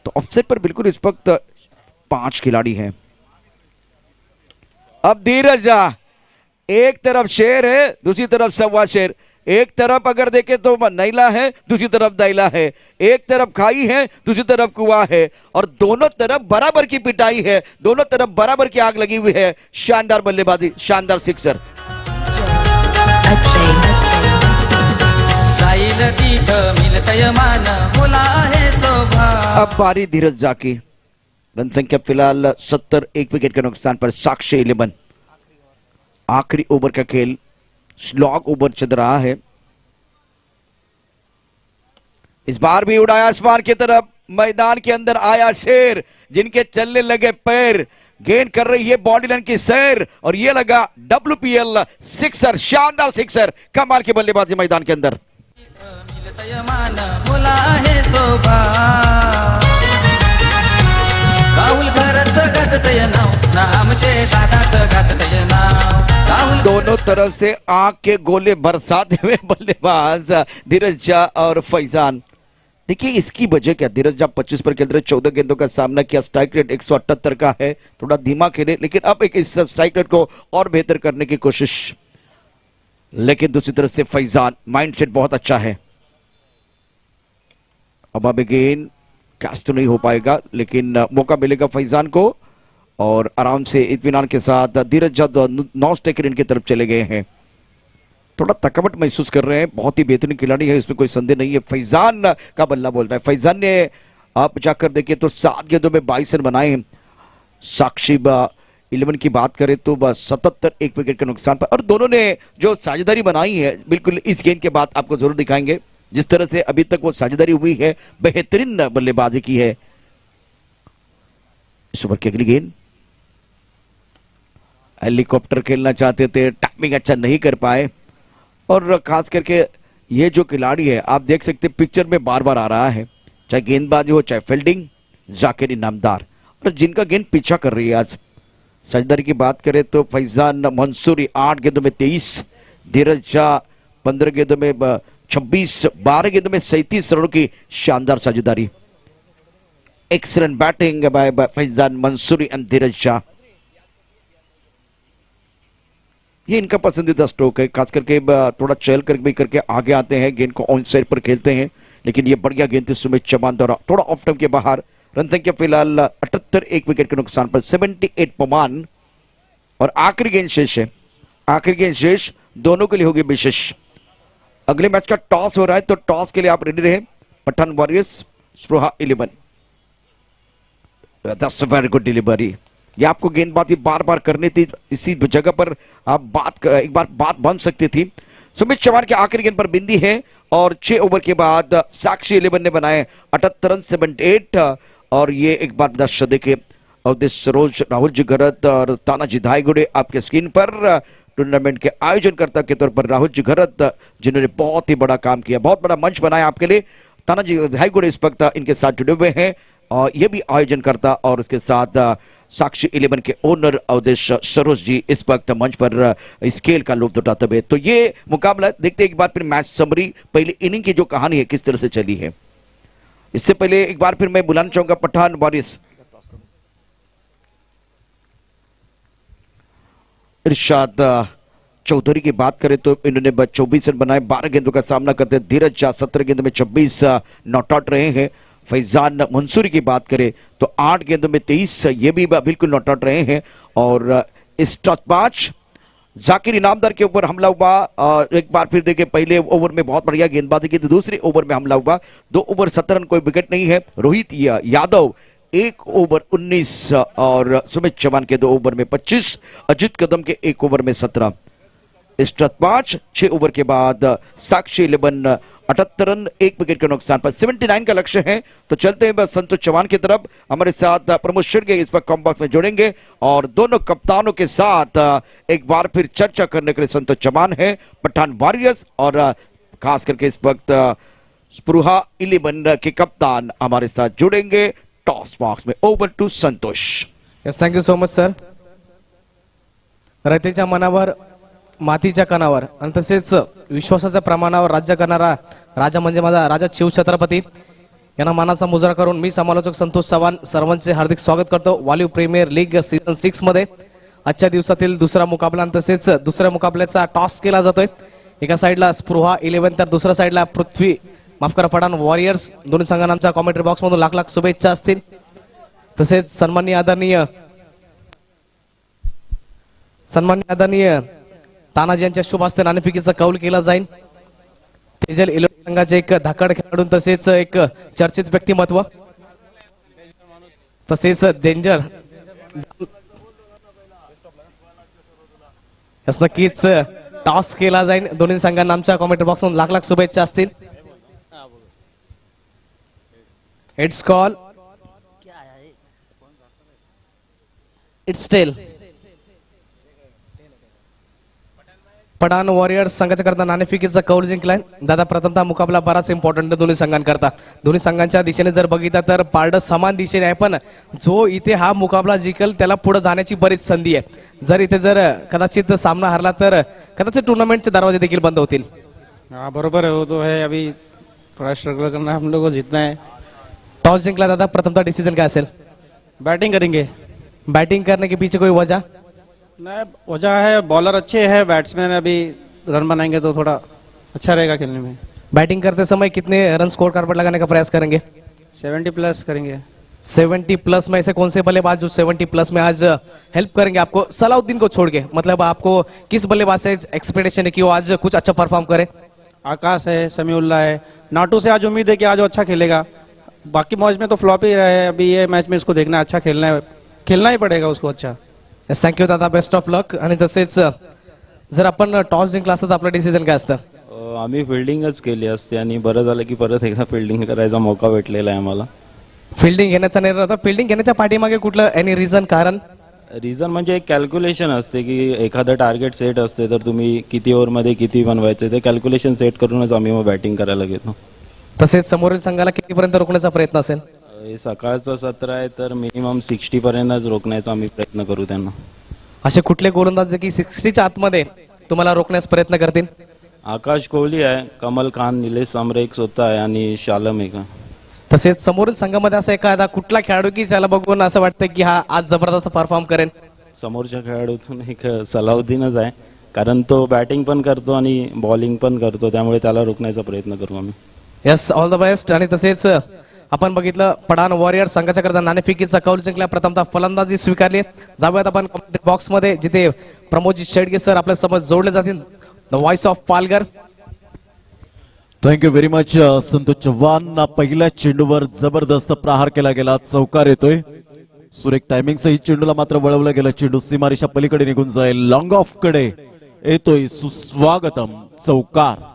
तो ऑफसेट पर बिल्कुल इस वक्त 5 खिलाड़ी हैं। अब धीरज, एक तरफ शेर है, दूसरी तरफ सवा शेर। एक तरफ अगर देखें तो नैला है, दूसरी तरफ दैला है, एक तरफ खाई है, दूसरी तरफ कुआं है, और दोनों तरफ बराबर की पिटाई है, दोनों तरफ बराबर की आग लगी हुई है। शानदार बल्लेबाजी, शानदार सिक्सर। जाईल तिथं मिलतय मान, मुला आहे शोभा। अब बारी धीरज झा की, रन संख्या फिलहाल 70, 1 विकेट के नुकसान पर। साक्षी 11, आखिरी ओवर का खेल, स्लॉग ओवर चल रहा है। इस बार भी उड़ाया आसमान की तरफ, मैदान के अंदर आया शेर, जिनके चलने लगे पैर, गेंद कर रही है बॉडी लाइन की सैर, और ये लगा WPL सिक्सर, शानदार सिक्सर, कमाल की बल्लेबाजी मैदान के अंदर। मिलतय मान, मुला आहे शोभा। राहुल खरंच गाजतय नाव, ना आमचे दादाच गाजतय नाव। राहुल दोनों तरफ से आंख के गोले बरसाते हुए बल्लेबाज धीरज झा और फैजान। देखिए इसकी वजह क्या, धीरज झा 25 पर खेल रहे, 14 गेंदों का सामना किया, स्ट्राइक रेट 178 का है, थोड़ा धीमा खेले, लेकिन अब एक इस स्ट्राइक रेट को और बेहतर करने की कोशिश। लेकिन दूसरी तरफ से फैजान, माइंडसेट बहुत अच्छा है। अब अगेन कैच तो नहीं हो पाएगा, लेकिन मौका मिलेगा फैजान को, और आराम से इत्मीनान के साथ धीरज झा नॉन स्ट्राइकर इनकी तरफ चले गए हैं। थोड़ा थकावट महसूस कर रहे हैं, बहुत ही बेहतरीन खिलाड़ी है, इसमें कोई संदेह नहीं है। फैजान का बल्ला बोल रहा है, फैजान ने आप जाकर देखिए तो 7 गेंदों में 22 रन बनाए। साक्षी 11 की बात करें तो 77, 1 विकेट के नुकसान पर, और दोनों ने जो साझेदारी बनाई है, बिल्कुल इस गेंद के बाद आपको जरूर दिखाएंगे, जिस तरह से अभी तक वो साझेदारी हुई है, बेहतरीन बल्लेबाजी की है। इस ओवर की अगली गेंद, हेलीकॉप्टर खेलना चाहते थे, टाइमिंग अच्छा नहीं कर पाए, और खास करके ये जो खिलाड़ी है आप देख सकते हैं पिक्चर में बार बार आ रहा है, चाहे गेंदबाजी हो चाहे फील्डिंग, जाकिर इनामदार, और जिनका गेंद पीछा कर रही है आज। सजदारी की बात करें तो फैजान मंसूरी 8 गेंदों में 23, धीरज शाह 15 गेंदों में 26, 12 गेंदों में 37 रनों की शानदार साझेदारी। Excellent batting by Faizan Mansuri and Dheeraj Shah. ये इनका पसंदीदा स्ट्रोक है, खास करके थोड़ा चल कर भी करके आगे आते हैं, गेंद को ऑन साइड पर खेलते हैं, लेकिन ये बढ़िया गेंद थी सुमित चौहान द्वारा, थोड़ा ऑफ टर्म के बाहर। रन संख्या फिलहाल 78, 1 विकेट के नुकसान पर 78 पमान। और आखिरी गेंद शेष है, आखिरी गेंद शेष दोनों के लिए होगी विशेष। अगले मैच का टॉस हो रहा है, तो टॉस के लिए आप रेडी रहे। पठान वॉरियर्स स्प्रोहा 11, that's a very good delivery. ये आपको गेंदबाजी बार बार करनी थी, इसी जगह पर आप एक बार बात बन सकती थी। सुमित चौहान की आखिरी गेंद पर बिंदी है और 6 ओवर के बाद साक्षी 11 ने बनाए 78 रन 78। और ये एक बार दर्शक देखे अवधेश सरोज, राहुल जी घरत और तानाजी धाईगुड़े आपके स्क्रीन पर। टूर्नामेंट के आयोजनकर्ता के तौर पर राहुल जी घरत, जिन्होंने बहुत ही बड़ा काम किया, बहुत बड़ा मंच बनाया आपके लिए। तानाजी धाईगुड़े इस वक्त इनके साथ जुड़े हुए हैं और ये भी आयोजन करता, और उसके साथ साक्षी 11 के ओनर अवधेश सरोज जी इस वक्त मंच पर इस खेल का लुत्फ उठाते हुए। तो ये मुकाबला देखते एक बार फिर मैच समरी, पहले इनिंग की जो कहानी है किस तरह से चली है। इससे पहले एक बार फिर मैं बुलाना चाहूंगा पठान वॉरियर्स इरशाद चौधरी की बात करें तो इन्होंने 24 रन बनाए, 12 गेंदों का सामना करते। धीरज शाह 17 गेंदों में 26 नॉट आउट रहे हैं। फैजान मंसूरी की बात करें तो 8 गेंदों में 23, ये भी बिल्कुल नॉट आउट रहे हैं। और इस टॉस 5 जाकिर इनामदार के ऊपर हमला हुआ। एक बार फिर देखिए पहले ओवर में बहुत बढ़िया गेंदबाजी की, दूसरे ओवर में हमला हुआ। 2 ओवर 17 रन, कोई विकेट नहीं है। रोहित यादव 1 ओवर 19 और सुमित चौहान के 2 ओवर में 25, अजित कदम के 1 ओवर में 17। इस टॉस 5 6 ओवर के बाद साक्षी 11 78 रन, 1 विकेट के नुकसान पर 79 का लक्ष्य है। तो चलते हैं बस संतोष चौहान की तरफ। हमारे साथ प्रमोद शिर्के इस वक्त कॉम्बॉक्स में जुड़ेंगे और दोनों कप्तानों के साथ एक बार फिर चर्चा करने के लिए संतोष चौहान है, पठान वॉरियर्स और खास करके इस वक्त स्प्रोहा 11 के कप्तान हमारे साथ जुड़ेंगे टॉस बॉक्स में। Over to Santosh. Yes, thank you so much sir. रयतेच्या मनावर मातीच्या कणावर आणि तसेच विश्वासाच्या प्रमाणावर राज्य करणारा राजा म्हणजे माझा राजा शिवछत्रपती यांना मानाचा मुजरा करून मी समालोचक संतोष चव्हाण सर्वांचे हार्दिक स्वागत करतो वालीव प्रीमियर लीग सीझन 6 मध्ये। आजच्या दिवसातील दुसरा मुकाबला आणि तसेच दुसऱ्या मुकाबल्याचा टॉस केला जातोय। एका साइडला स्प्रोहा 11 तर दुसऱ्या साइडला पृथ्वी माफ करा पठाण वॉरियर्स। दोन्ही संघांना आमच्या कॉमेंट्री बॉक्स मधून लाख लाख शुभेच्छा असतील। तसेच सन्माननीय आदरणीय तानाजी यांच्या शुभ हस्ते नाणेफेकीचा कौल केला जाईल। तेजल इलोरा संघाचे एक धाकड खेळाडू तसेच एक चर्चित व्यक्तिमत्व तसेच डेंजर नक्कीच टॉस केला जाईल। दोन्ही संघांना आमच्या कॉमेंट्री बॉक्स मधून लाख लाख शुभेच्छा असतील। It's call, it's tail. Pathan warriors संघाच्या करता नाणेफेकीचा कौल जिंकलाय। दादा प्रथमतः मुकाबला बराच इम्पॉर्टंट दोन्ही संघांकरता। दोन्ही संघांच्या दिशेने जर बघितलं तर पारड समान दिशेने आहे, पण जो इथे हा मुकाबला जिंकल त्याला पुढे जाण्याची बरीच संधी आहे। जर इथे जर कदाचित सामना हरला तर कदाचित टूर्नामेंटचे दरवाजे देखील बंद होतील। हाँ बरोबर है, वो तो है। अभी थोड़ा स्ट्रगल करना है, हम लोग को जीतना है। टॉस जिंकला दादा, प्रथमतः डिसीजन काय असेल? बैटिंग करेंगे। बैटिंग करने के पीछे कोई वजह? नहीं, वजह है बॉलर अच्छे हैं, बैट्समैन अभी रन बनाएंगे तो थोड़ा अच्छा रहेगा खेलने में। बैटिंग करते समय कितने रन स्कोर कार्ड पर लगाने का प्रयास करेंगे? 70 प्लस करेंगे। 70 प्लस में ऐसे कौन से बल्लेबाज जो 70 प्लस में आज हेल्प करेंगे आपको सलाउद्दीन को छोड़ के? मतलब आपको किस बल्लेबाज से एक्सपेक्टेशन है कि वो आज कुछ अच्छा परफॉर्म करे? आकाश है, समीउल्लाह है, नाटू से आज उम्मीद है कि आज वो अच्छा खेलेगा। बाकी मैच में तो फ्लॉप ही रहे। अभी ये मैच में इसको देखना, अच्छा खेलना ही पड़ेगा उसको अच्छा। थँक्यू दादा, बेस्ट ऑफ लक। आणि तसेच जर आपण टॉस जिंकला असता तर आपलं डिसिजन काय असतं? आम्ही फिल्डिंगच केली असते आणि बरं झालं की परत एकदा फिल्डिंग करायचा मौका भेटलेला आहे आम्हाला। फिल्डिंग घेण्याचा निर्णय होता। फिल्डिंग घेण्याच्या पाठीमागे कुठलं एनी रिझन, कारण? रिझन म्हणजे एक कॅल्क्युलेशन असते की एखादं टार्गेट सेट असते तर तुम्ही किती ओव्हरमध्ये किती बनवायचं ते कॅल्क्युलेशन सेट करूनच आम्ही मग बॅटिंग करायला घेतो. तसेच समोरील संघाला कितीपर्यंत रोखण्याचा प्रयत्न असेल? हे सकाळचं सत्र आहे तर मिनिमम 60 पर्यंतच रोखण्याचा आम्ही प्रयत्न करू त्यांना. असे कुठले गोलंदाज जे की 60च्या आतमध्ये तुम्हाला रोखण्यास प्रयत्न करतील? आकाश कोहली आहे, कमल खान, निलेश सांबरे एक स्वतः आहे आणि शालम एक आहे. तसेच समोरील संघामध्ये असा एखादा कुठला खेळाडू की त्याला बघून असं वाटतं की हा आज जबरदस्त परफॉर्म करेन? समोरच्या खेळाडूतून एक सलाउद्दीनच आहे, कारण तो बॅटिंग पण करतो आणि बॉलिंग पण करतो, त्यामुळे त्याला रोखण्याचा प्रयत्न करू आम्ही. Yes, all the best. आणि तसेच आपण बघितलं पठाण वॉरियर संघाच्या करता नाणेफेकीचा कौल जिंकला, प्रथमतः फलंदाजी स्वीकारली. जाऊयात आपण बॉक्स मध्ये जिथे प्रमोदजी शेडगे सर आपल्या समोर जोडले जातील. The voice of Palghar. Thank you very much Santosh Chavan. पहिल्या चेंडूवर जबरदस्त प्रहार केला गेला, चौकार येतोय. सुरेख टायमिंग सहित चेंडूला मात्र वळवलं गेलं, चेंडू सीमारेषा पलीकडे निघून जाईल. लॉंग ऑफ कडे येतोय, सुस्वागतम, चौकार.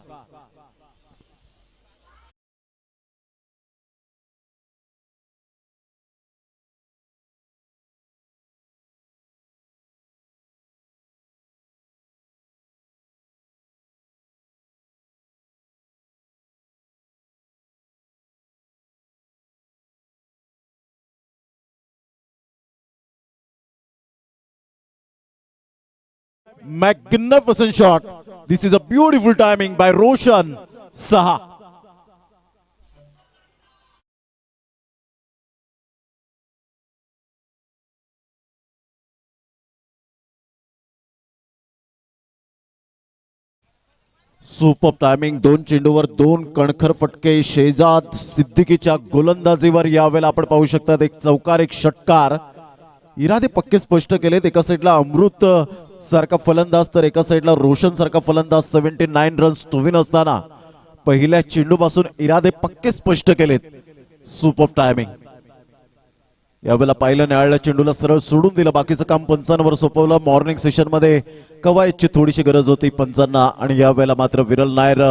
Magnificent shot. This is a beautiful timing by Roshan Saha. Super timing. दोन चेंडूवर दोन कणखर फटके शेजाद सिद्दीकीच्या गोलंदाजीवर यावेळेला आपण पाहू शकतात. एक चौकार, एक षटकार. इरादे पक्के स्पष्ट केलेत. एका साईडला अमृत सारखा फलंदाज तर एका साईडला रोशन सारखा फलंदाज. 79 रन्स टू विन असताना पहिल्या चेंडूपासून इरादे पक्के स्पष्ट केलेत. Super timing. यावेळेला पाहिलं न्यायालय चेंडूला सरळ सोडून दिलं, बाकीचं काम पंचांवर सोपवलं. मॉर्निंग सेशन मध्ये कवायतची थोडीशी गरज होती पंचांना, आणि यावेळेला मात्र विरल नायर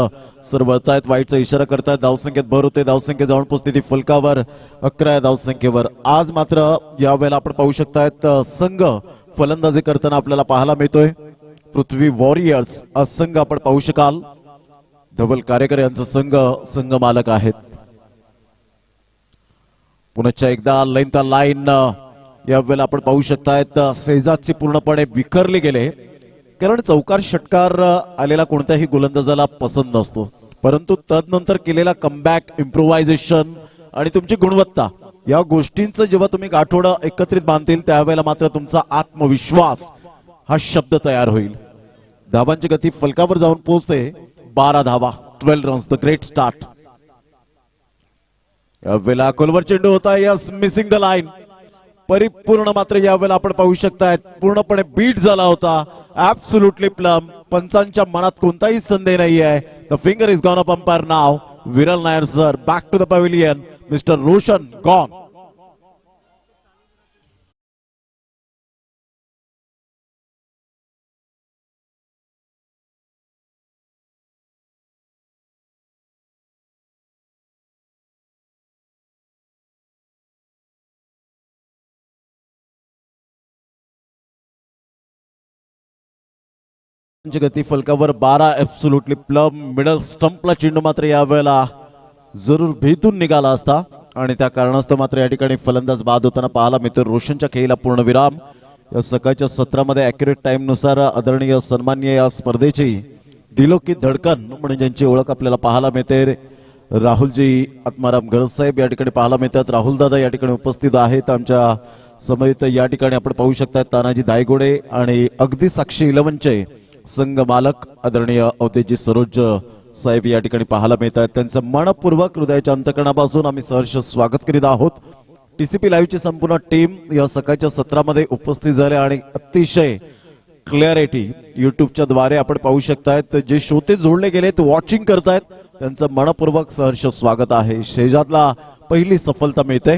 सर वळतायत, वाईटचा इशारा करतायत. धावसंख्येत भर होते, धावसंख्या जाऊन पोहोचते ती फलकावर 11 धावसंख्येवर. आज मात्र यावेळेला आपण पाहू शकतायत संघ फलंदाजी करताना आपल्याला पाहायला मिळतोय. पृथ्वी वॉरियर्स हा संघ आपण पाहू शकाल. धवल कार्यकर यांचा संघ मालक आहेत. पुन्हा एकदा लेंथ लाईन यावेळेला आपण पाहू शकतायत शेजादची पूर्णपणे विखरली गेले, कारण चौकार षटकार आलेला कोणत्याही गोलंदाजाला पसंत नसतो, परंतु तदनंतर केलेला कमबॅक, इम्प्रोव्हायझेशन आणि तुमची गुणवत्ता या गोष्टींचं जेव्हा तुम्ही गाठोडं एकत्रित बांधतील त्यावेळेला मात्र तुमचा आत्मविश्वास हा शब्द तयार होईल. धावांची गती फलकावर जाऊन पोहोचते 12 धावा, 12 रन्स. The great start. यावेळेला खोलवर चेंडू होता. Yes, missing the line. परिपूर्ण मात्र यावेळेला आपण पाहू शकताय पूर्णपणे बीट झाला होता. Absolutely plum. पंचांच्या मनात कोणताही संदेह नाही आहे. The finger is gone up umpire नाव. Viral Nair sir back to the pavilion. Mister Roshan gone. गती फलकावर 12 ऍब्सोल्युटली प्लम. मिडल स्टंपला चेंडू मात्र यावेळेला जरूर भेटून निघाला असता, आणि त्या कारणास्तव मात्र या ठिकाणी फलंदाज बाद होताना पाहायला मिळतो. रोशनच्या खेळीला पूर्णविराम. या सकाळच्या सत्रामध्ये ॲक्युरेट टाइम नुसार आदरणीय सन्माननीय या स्पर्धेची दिलो की धडकन म्हणून ज्यांची ओळख आपल्याला पाहायला मिळते, राहुलजी आत्माराम गरजसाहेब या ठिकाणी पाहायला मिळतात. राहुल दादा या ठिकाणी उपस्थित आहेत आमच्या समवेत. या ठिकाणी आपण पाहू शकता तानाजी दायगोडे आणि अगदी साक्षी 11चे संघ मालक आदरणीय अवतेजी सरोज साहेब या ठिकाणी पाहायला मिळतात. त्यांचं मनपूर्वक हृदयाच्या अंतकरणापासून आम्ही सहर्ष स्वागत करीत आहोत. टीसीपी लाईव्हची संपूर्ण टीम या सकाळच्या सत्रामध्ये उपस्थित झाले आणि अतिशय क्लॅरिटी युट्यूबच्या द्वारे आपण पाहू शकतायत. जे श्रोते जोडले गेलेत, वॉचिंग करतायत, त्यांचं मनपूर्वक सहर्ष स्वागत आहे. शेजादला पहिली सफलता मिळते.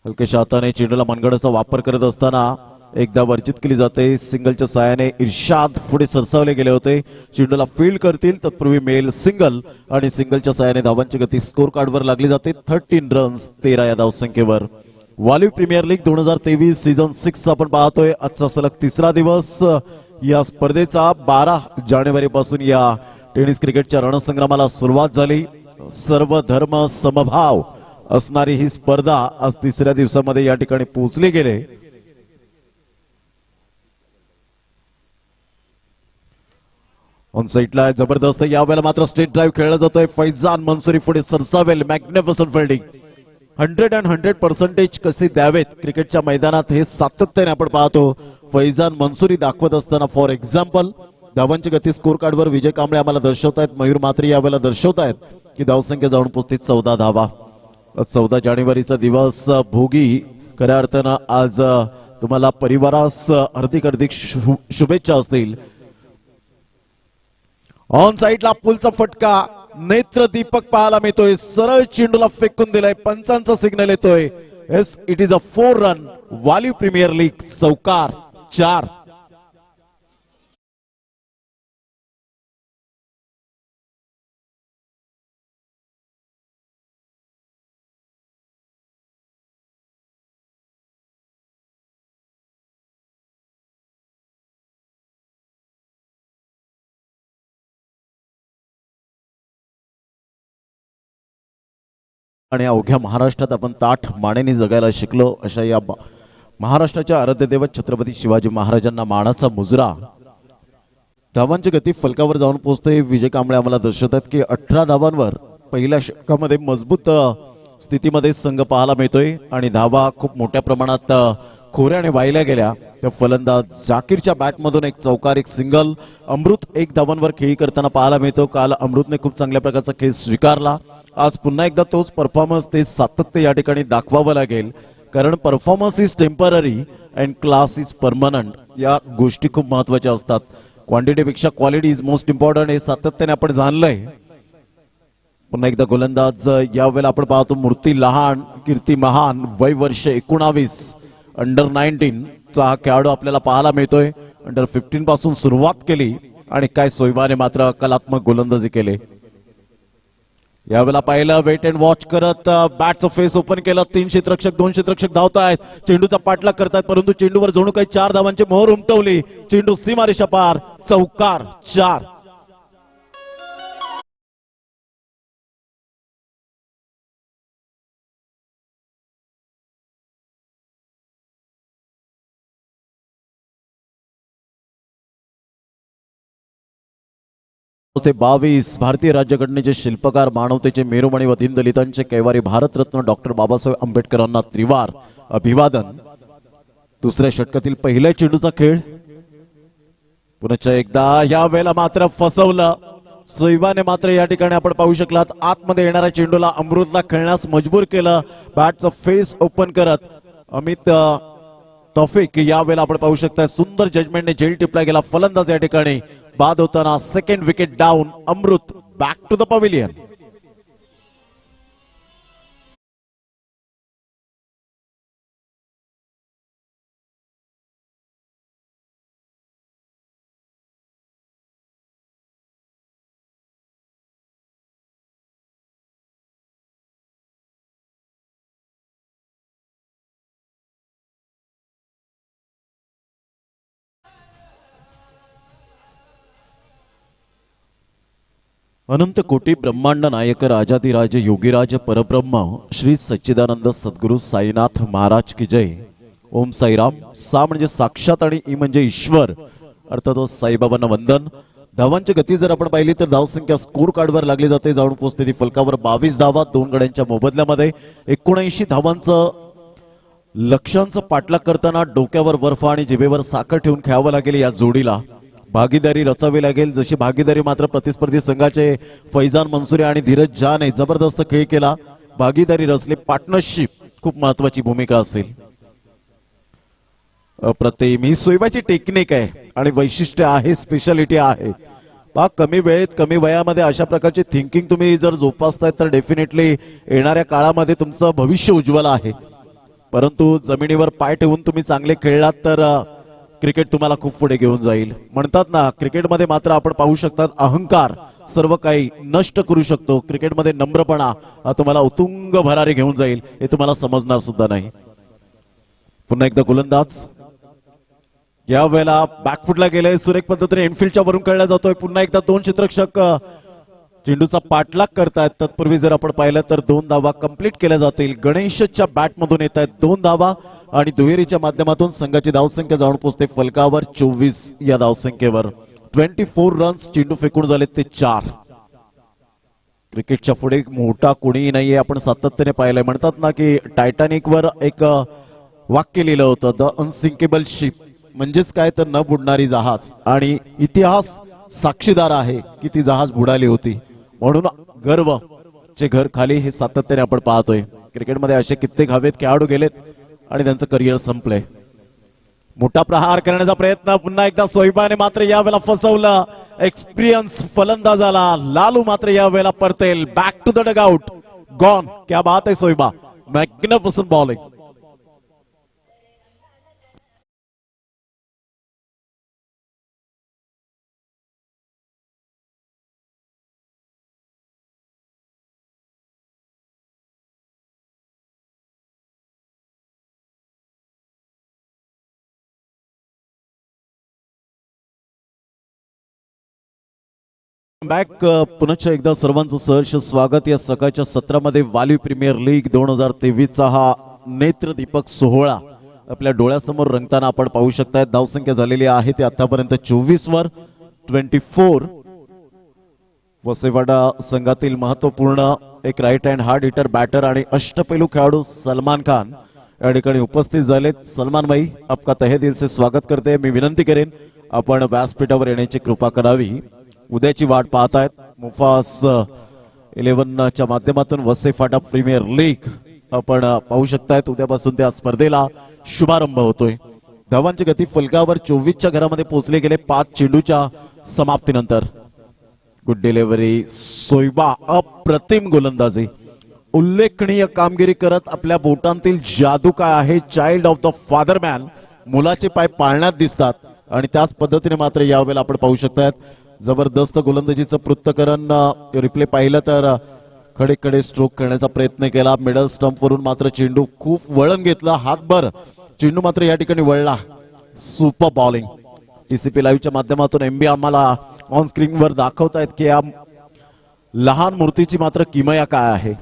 हलक्याच्या हाताने चेंडूला मनगडाचा वापर करत असताना एकदा वर्जित केली जाते. सिंगलच्या साहाय्याने इर्शाद पुढे सरसावले गेले होते. चेंडूला फील्ड करतील तत्पूर्वी मेल सिंगल, आणि सिंगलच्या साहाय्याने धावांची गती स्कोर कार्डवर लागली जाते. 13 रन्स 13 या धावसंख्येवर. वालीव प्रीमियर लीग 2023 सीझन 6 आपण पाहतोय. आजचा सलग तिसरा दिवस या स्पर्धेचा. 12 जानेवारी पासून या टेनिस क्रिकेटच्या रणसंग्रामाला सुरुवात झाली. सर्व धर्म समभाव असणारी ही स्पर्धा आज तिसऱ्या दिवसामध्ये या ठिकाणी पोहोचली गेले. ऑन साइडला जबरदस्त यावेळेला मात्र स्ट्रेट ड्राईव्ह खेळला जातोय. फैजान मनसुरी पुढे सरसावेल. Magnificent fielding. 100% कसे द्यावेत क्रिकेटच्या मैदानात हे सातत्याने आपण पाहतो. फैजान मनसुरी दाखवत असताना फॉर एक्झाम्पल धावांची गती स्कोर कार्डवर विजय कांबळे आम्हाला दर्शवतायत. मयूर मात्रे यावेळेला दर्शवतायत की धावसंख्या जाऊन पोहोचते 14 धावा. 14 जानेवारीचा दिवस भोगी. खऱ्या अर्थानं आज तुम्हाला परिवारास हार्दिक शुभेच्छा असतील. ऑन साइडला पुलचा फटका. नेत्र दीपक पाहायला मिळतोय. सरळ चेंडूला फेकून दिलाय. पंचांचा सिग्नल येतोय. Yes, it is a 4 run. Valiv premier league चौकार 4. आणि अवघ्या महाराष्ट्रात आपण ताठ मानेने जगायला शिकलो अशा या महाराष्ट्राच्या आराध्य दैवत छत्रपती शिवाजी महाराजांना मानाचा मुजरा. धावांची गती फलकावर जाऊन पोहोचते. विजय कांबळे आम्हाला दर्शवतात की 18 धावांवर पहिल्या षटकामध्ये मजबूत स्थितीमध्ये संघ पाहायला मिळतोय आणि धावा खूप मोठ्या प्रमाणात खोऱ्याने वाहिल्या गेल्या. त्या फलंदाज जाकीरच्या बॅटमधून एक चौकार, एक सिंगल. अमृत 1 धावांवर खेळी करताना पाहायला मिळतो. काल अमृतने खूप चांगल्या प्रकारचा खेळ स्वीकारला. आज पुन्हा एकदा तोच परफॉर्मन्स, ते सातत्य या ठिकाणी दाखवावं लागेल. कारण performance is temporary and class is permanent. या गोष्टी खूप महत्वाच्या असतात. क्वांटिटीपेक्षा क्वालिटी इज मोस्ट इम्पॉर्टंट. हे सातत्याने आपण जाणलंय. पुन्हा एकदा गोलंदाज यावेळेला आपण पाहतो. मूर्ती लहान, कीर्ती महान. वय वर्ष 19. अंडर 19 चा हा खेळाडू आपल्याला पाहायला मिळतोय. अंडर 15 पासून सुरुवात केली आणि काय सोयवाने मात्र कलात्मक गोलंदाजी केले. यावेळेला पाहिलं वेट अँड वॉच करत बॅटचं फेस ओपन केलं. 3 क्षेत्ररक्षक 2 क्षेत्ररक्षक धावतायत. चेंडूचा पाठलाग करतायत परंतु चेंडूवर जणू काही 4 धावांची मोहर उमटवली. चेंडू सीमारेषा पार. चौकार 4. ते 22 भारतीय राज्यघटनेचे शिल्पकार, मानवतेचे मेरुमणी व दीनदलितांचे कैवारी भारतरत्न डॉक्टर बाबासाहेब आंबेडकरांना त्रिवार अभिवादन. दुसऱ्या षटकातील पहिल्या चेंडूचा खेळ. पुन्हा एकदा या वेळेला मात्र फसवलं. सोयवाने मात्र या ठिकाणी आपण पाहू शकलात आतमध्ये येणाऱ्या चेंडूला अमृतला खेळण्यास मजबूर केलं. बॅटचं फेस ओपन करत अमित तौफिक या वेळेला आपण पाहू शकता सुंदर जजमेंटने झेल टिपला गेला. फलंदाज या ठिकाणी बाद होताना. Second wicket down. Amrit back to the pavilion. अनंत कोटी ब्रह्मांड नायक राजाधिराज योगीराज परब्रह्म श्री सच्चिदानंद सद्गुरु साईनाथ महाराज की जय. ओम साईराम. सा म्हणजे साक्षात आणि ई म्हणजे ईश्वर, अर्थात साईबाबांना वंदन. धावांची गती जर आपण पाहिली तर धावसंख्या स्कोर कार्डवर लागली जाते. जाऊन पोहोचते ती फलकावर 22 धावा 2 गड्यांच्या मोबदल्यामध्ये. 79 धावांचं लक्ष्यांचं पाठलाग करताना डोक्यावर बर्फ आणि जिभेवर साखर ठेवून खेळावं लागेल या जोडीला. भागीदारी रचावी लागेल. जशी भागीदारी मात्र प्रतिस्पर्धी संघाचे फैजान मनसुरी आणि धीरज जाने जबरदस्त खेळ केला. भागीदारी रचली. पार्टनरशिप खूप महत्वाची भूमिका असेल. अप्रतिम ही सोयवाची टेक्निक आहे आणि वैशिष्ट्य आहे, स्पेशालिटी आहे. कमी वेळेत कमी वयामध्ये अशा प्रकारची थिंकिंग तुम्ही जर जोपासताय तर डेफिनेटली येणाऱ्या काळामध्ये तुमचं भविष्य उज्ज्वल आहे. परंतु जमिनीवर पाय ठेवून तुम्ही चांगले खेळलात तर क्रिकेट तुम्हाला खूप पुढे घेऊन जाईल. म्हणतात ना क्रिकेटमध्ये मात्र आपण पाहू शकतात अहंकार सर्व काही नष्ट करू शकतो. क्रिकेटमध्ये नम्रपणा हा तुम्हाला उत्तुंग भरारी घेऊन जाईल हे तुम्हाला समजणार सुद्धा नाही. पुन्हा एकदा गोलंदाज या वेळेला बॅकफुटला गेले, सुरेख पद्धतीने एनफिल्डच्या वरून कळला जातोय. पुन्हा एकदा दोन क्षेत्ररक्षक चेंडूचा पाठलाग करतायत. तत्पूर्वी जर आपण पाहिलं तर 2 धावा कंप्लीट केल्या जातील. गणेशच्या बॅटमधून येत आहेत 2 धावा आणि दुहेरीच्या माध्यमातून संघाची धावसंख्या जाऊन पोहोचते फलकावर 24 या धावसंख्येवर. 24 रन्स चेंडू फेकून झाले ते 4. क्रिकेटच्या पुढे मोठा कोणीही नाहीये, आपण सातत्याने पाहिलंय. म्हणतात ना की टायटॅनिकवर एक वाक्य लिहिलं होतं, द अनसिंकेबल शिप, म्हणजेच काय तर न बुडणारी जहाज, आणि इतिहास साक्षीदार आहे की ती जहाज बुडाली होती. म्हणून गर्व चे घर खाली हे सातत्याने आपण पाहतोय. क्रिकेटमध्ये असे कित्येक हवेत खेळाडू गेलेत आणि त्यांचं करिअर संपलंय. मोठा प्रहार करण्याचा प्रयत्न पुन्हा एकदा सोयबाने मात्र यावेळेला फसवलं. एक्सपिरियन्स फलंदाजाला लालू मात्र यावेळेला परतेल. Back to the dugout, gone. क्या बात आहे सोयबा, मॅग्निफिसंट बॉलिंग. बॅक पुनश्च एकदा सर्वांचं सहर्ष स्वागत या सकाळच्या सत्रामध्ये. वाली प्रीमियर लीग 2023चा हा नेत्रदीपक सोहळा आपल्या डोळ्यासमोर रंगताना आपण पाहू शकताय. धावसंख्या झालेली आहे ते आतापर्यंत 24 वर 24. वसेवाडा संघातील महत्वपूर्ण एक right hand hard hitter batter आणि अष्टपैलू खेळाडू सलमान खान या ठिकाणी उपस्थित झालेत. सलमान भाई, आपका तहे दिल से स्वागत करते. मी विनंती करेन आपण व्यासपीठावर येण्याची कृपा करावी. उद्याची वाट पाहतायत मुफास 11च्या माध्यमातून वसेफाटा प्रीमियर लीग आपण पाहू शकतायत. उद्यापासून त्या स्पर्धेला शुभारंभ होतोय. धावांची गती फलकावर 24च्या घरामध्ये पोहोचले गेले 5 चेंडूच्या समाप्तीनंतर. गुड डिलिव्हरी सोयबा, अप्रतिम गोलंदाजी, उल्लेखनीय कामगिरी करत आपल्या बोटांतील जादू काय आहे. चाइल्ड ऑफ द फादरमॅन, मुलाचे पाय पाळण्यात दिसतात आणि त्याच पद्धतीने मात्र यावेळेला आपण पाहू शकतात जबरदस्त गोलंदाजीचं पृथक्करण. रिप्ले पाहिलं तर खडे स्ट्रोक करण्याचा प्रयत्न केला. मिडल स्टंप वरून मात्र चेंडू खूप वळण घेतला, हातभर चेंडू मात्र या ठिकाणी वळला. Super bowling. टीसीपी लाईव्हच्या माध्यमातून एमबी आम्हाला ऑन स्क्रीनवर दाखवतायत की या लहान मूर्तीची मात्र किमया काय आहे.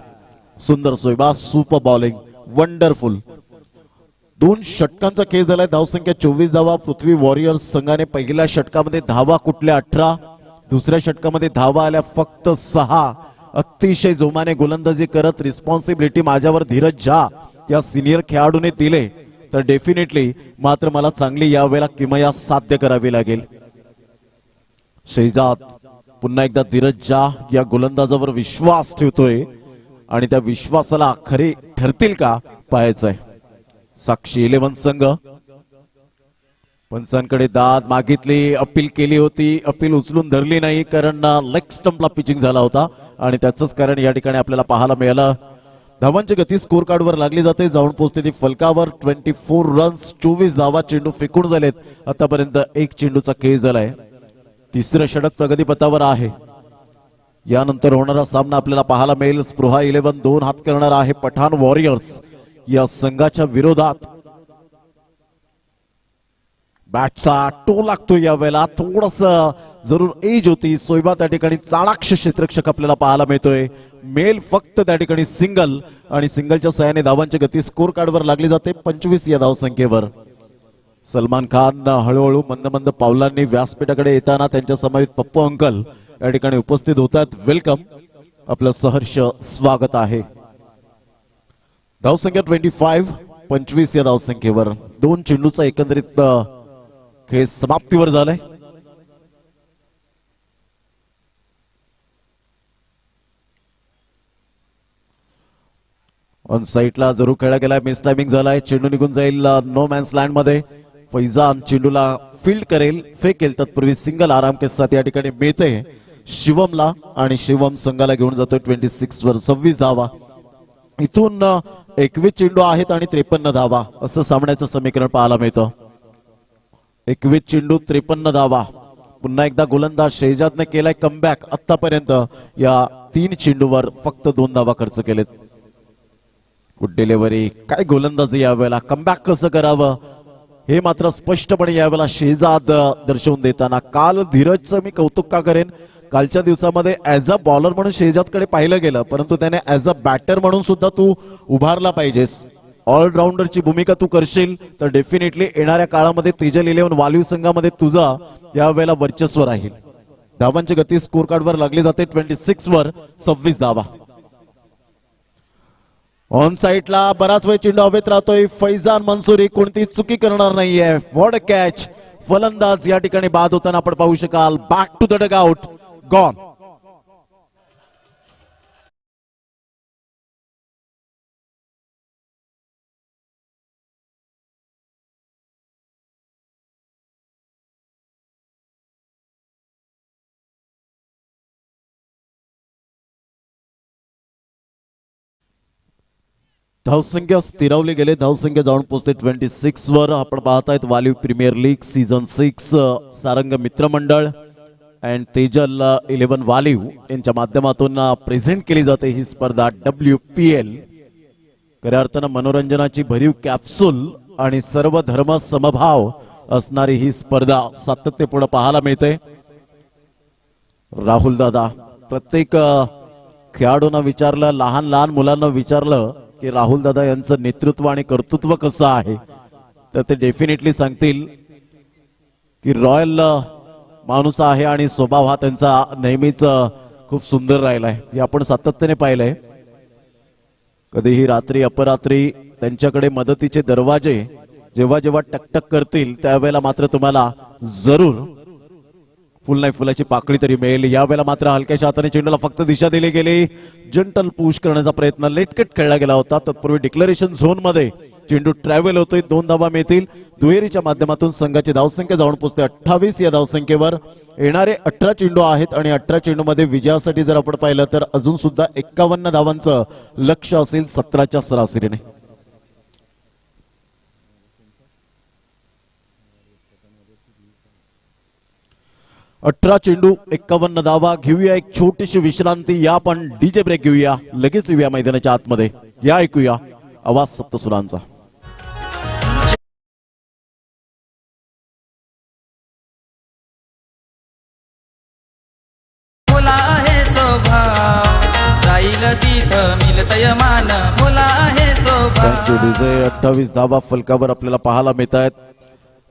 सुंदर सोयबा, सुपर बॉलिंग, वंडरफुल. 2 षटकांचा खेळ झालाय. धावसंख्या 24 धावा. पृथ्वी वॉरियर्स संघाने पहिल्या षटकामध्ये धावा कुठल्या 18, दुसऱ्या षटकामध्ये धावा आल्या फक्त 6. अतिशय जोमाने गोलंदाजी करत रिस्पॉन्सिबिलिटी माझ्यावर धीरज झा या सिनियर खेळाडूने दिले तर डेफिनेटली मात्र मला चांगली यावेळेला किमया साध्य करावी लागेल. शेजाद पुन्हा एकदा धीरज झा या गोलंदाजावर विश्वास ठेवतोय आणि त्या विश्वासाला खरे ठरतील का पाहायचंय. साक्षी 11 संघ पंचांकडे दाद मागितली, अपील केली होती, अपील उचलून धरली नाही कारण लेग स्टंपला पिचिंग झाला होता आणि त्याचंच कारण या ठिकाणी आपल्याला पाहायला मिळालं. धावांची गती स्कोर कार्डवर लागली जाते. जाऊन पोहोचते ती फलकावर. 24 रन्स, 24 धावा चेंडू फेकून झालेत. आतापर्यंत 1 चेंडूचा खेळ झालाय. तिसरं षटक प्रगतीपथावर आहे. यानंतर होणारा सामना आपल्याला पाहायला मिळेल. स्पृहा 11 2 हात करणार आहे पठाण वॉरियर्स या संघाच्या विरोधात. बॅटचा टो लागतो यावेळेला. थोडस जरूर एज होती. सोयबा त्या ठिकाणी चाणाक्ष क्षेत्ररक्षक आपल्याला पाहायला मिळतोय. मेल फक्त त्या ठिकाणी सिंगल आणि सिंगलच्या सहाय्याने धावांची गती स्कोर कार्डवर लागली जाते 25 या धावसंख्येवर. सलमान खान हळूहळू मंद मंद पावलांनी व्यासपीठाकडे येताना त्यांच्या समवेत पप्पू अंकल या ठिकाणी उपस्थित होतात. वेलकम, आपलं सहर्ष स्वागत आहे. धावसंख्या 25 या धावसंख्येवर 2 चेंडूचा एकंदरीत खेळ समाप्तीवर झालाय. ऑन साईडला जरूर खेळला गेलाय. मिस टायमिंग झालाय. चेंडू निघून जाईल नो मॅन्स लँड मध्ये. फैजान चेंडूला फील्ड करेल, फेकेल. तत्पूर्वी सिंगल आराम के साथ या ठिकाणी मिळते शिवमला आणि शिवम संघाला घेऊन जातोय 26 वर. 26 धावा. इथून 21 चेंडू आहेत आणि 53 धावा असं सामन्याचं समीकरण पाहायला मिळतं. 21 चेंडू 53 धावा. पुन्हा एकदा गोलंदाज शेजादने केलाय कमबॅक. आतापर्यंत या 3 चेंडूवर फक्त 2 धावा खर्च केलेत. गुड डिलिव्हरी, काय गोलंदाजी यावेळेला, कमबॅक कसं करावं हे मात्र स्पष्टपणे यावेळेला शेजाद दर्शवून देताना. काल धीरजचं मी कौतुक का करेन, कालच्या दिवसामध्ये ऍज अ बॉलर म्हणून शेजादकडे पाहिलं गेलं, परंतु त्याने ऍज अ बॅटर म्हणून सुद्धा तू उभारला पाहिजेस. ऑलराऊंडरची भूमिका तू करशील तर डेफिनेटली येणाऱ्या काळामध्ये तेजल 11 वालीव संघामध्ये तुझा यावेळेला वर्चस्व राहील. धावांची गती स्कोर कार्डवर लागली जाते 26 वर 26 धावा. ऑन साईडला बराच वेळ चेंडू हवेत राहतोय. फैजान मंसूरी कोणती चुकी करणार नाहीये. What a catch. फलंदाज या ठिकाणी बाद होताना आपण पाहू शकाल. Back to the dugout, gone. धावसंख्या स्थिरावली गेले. धावसंख्या जाऊन पोहोचते 26 वर. आपण पाहतायत Valiv premier league season 6 Sarang मित्रमंडळ अँड तेजल 11 वालीव यांच्या माध्यमातून प्रेझेंट केली जाते ही स्पर्धा WPL. खऱ्या अर्थानं मनोरंजनाची भरीव कॅप्सूल आणि सर्व धर्म समभाव असणारी ही स्पर्धा सातत्यपूर्ण पाहायला मिळते. राहुल दादा प्रत्येक खेळाडूंना विचारलं, लहान लहान मुलांना विचारलं की राहुल दादा यांचं नेतृत्व आणि कर्तृत्व कसं आहे, तर ते डेफिनेटली सांगतील की रॉयल माणूस आहे आणि स्वभाव हा त्यांचा नेहमीच खूप सुंदर राहिलाय. हे आपण सातत्याने पाहिलंय. कधीही रात्री अपरात्री त्यांच्याकडे मदतीचे दरवाजे जेव्हा जेव्हा टकटक करतील त्यावेळेला मात्र तुम्हाला जरूर फुल नाही फुलाची पाकळी तरी मिळेल. यावेळेला मात्र हलक्याच्या हाताने चेंडूला फक्त दिशा दिली गेली. जंटल पुश करण्याचा प्रयत्न लेटकेट खेळला गेला होता. तत्पूर्वी डिक्लेरेशन झोन मध्ये चेंडू ट्रॅव्हल होतोय. 2 धावा मिळतील. दुहेरीच्या माध्यमातून संघाची धावसंख्या जाऊन पोहोचते 28 या धावसंख्येवर. येणारे 18 चेंडू आहेत आणि 18 चेंडू मध्ये विजयासाठी जर आपण पाहिलं तर अजून सुद्धा 51 धावांचं लक्ष असेल 17च्या सरासरीने. अठरा चेंडू 51 धावा. घेऊया एक छोटीशी विश्रांती. या आपण डीजे ब्रेक घेऊया. लगेच येऊया मैदानाच्या आतमध्ये. या ऐकूया आवाज सप्तसुरांचा. मुला आहे स्वभाव जाईल तिथं मिलतय मान. मुला आहे स्वभाव. डीजे 28 धावा फलकावर आपल्याला पाहायला मिळत आहेत.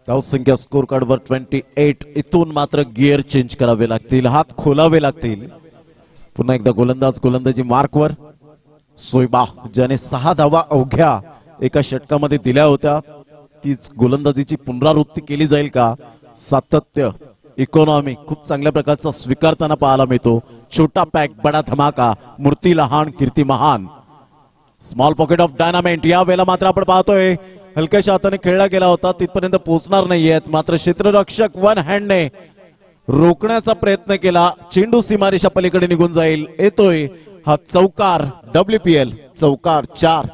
धावसंख्या स्कोर कार्डवर 28. इथून मात्र गिअर चेंज करावे लागतील, हात खोलावे लागतील. पुन्हा एकदा गोलंदाजी मार्कवर. सोयबा ज्याने 6 धावा अवघ्या एका षटकामध्ये दिल्या होत्या, तीच गोलंदाजीची पुनरावृत्ती केली जाईल का? सातत्य, इकॉनॉमी खूप चांगल्या प्रकारचा स्वीकारताना पाहायला मिळतो. छोटा पॅक बडा धमाका, मूर्ती लहान कीर्ती महान. Small pocket of dynamite. या वेळेला मात्र आपण पाहतोय हलक्याच्या हाताने खेळला गेला होता, तिथपर्यंत पोहोचणार नाहीयेत. मात्र क्षेत्ररक्षक वन हँडने रोखण्याचा प्रयत्न केला. चेंडू सीमारेषा पलीकडे निघून जाईल. येतोय हा चौकार. WPL चौकार 4.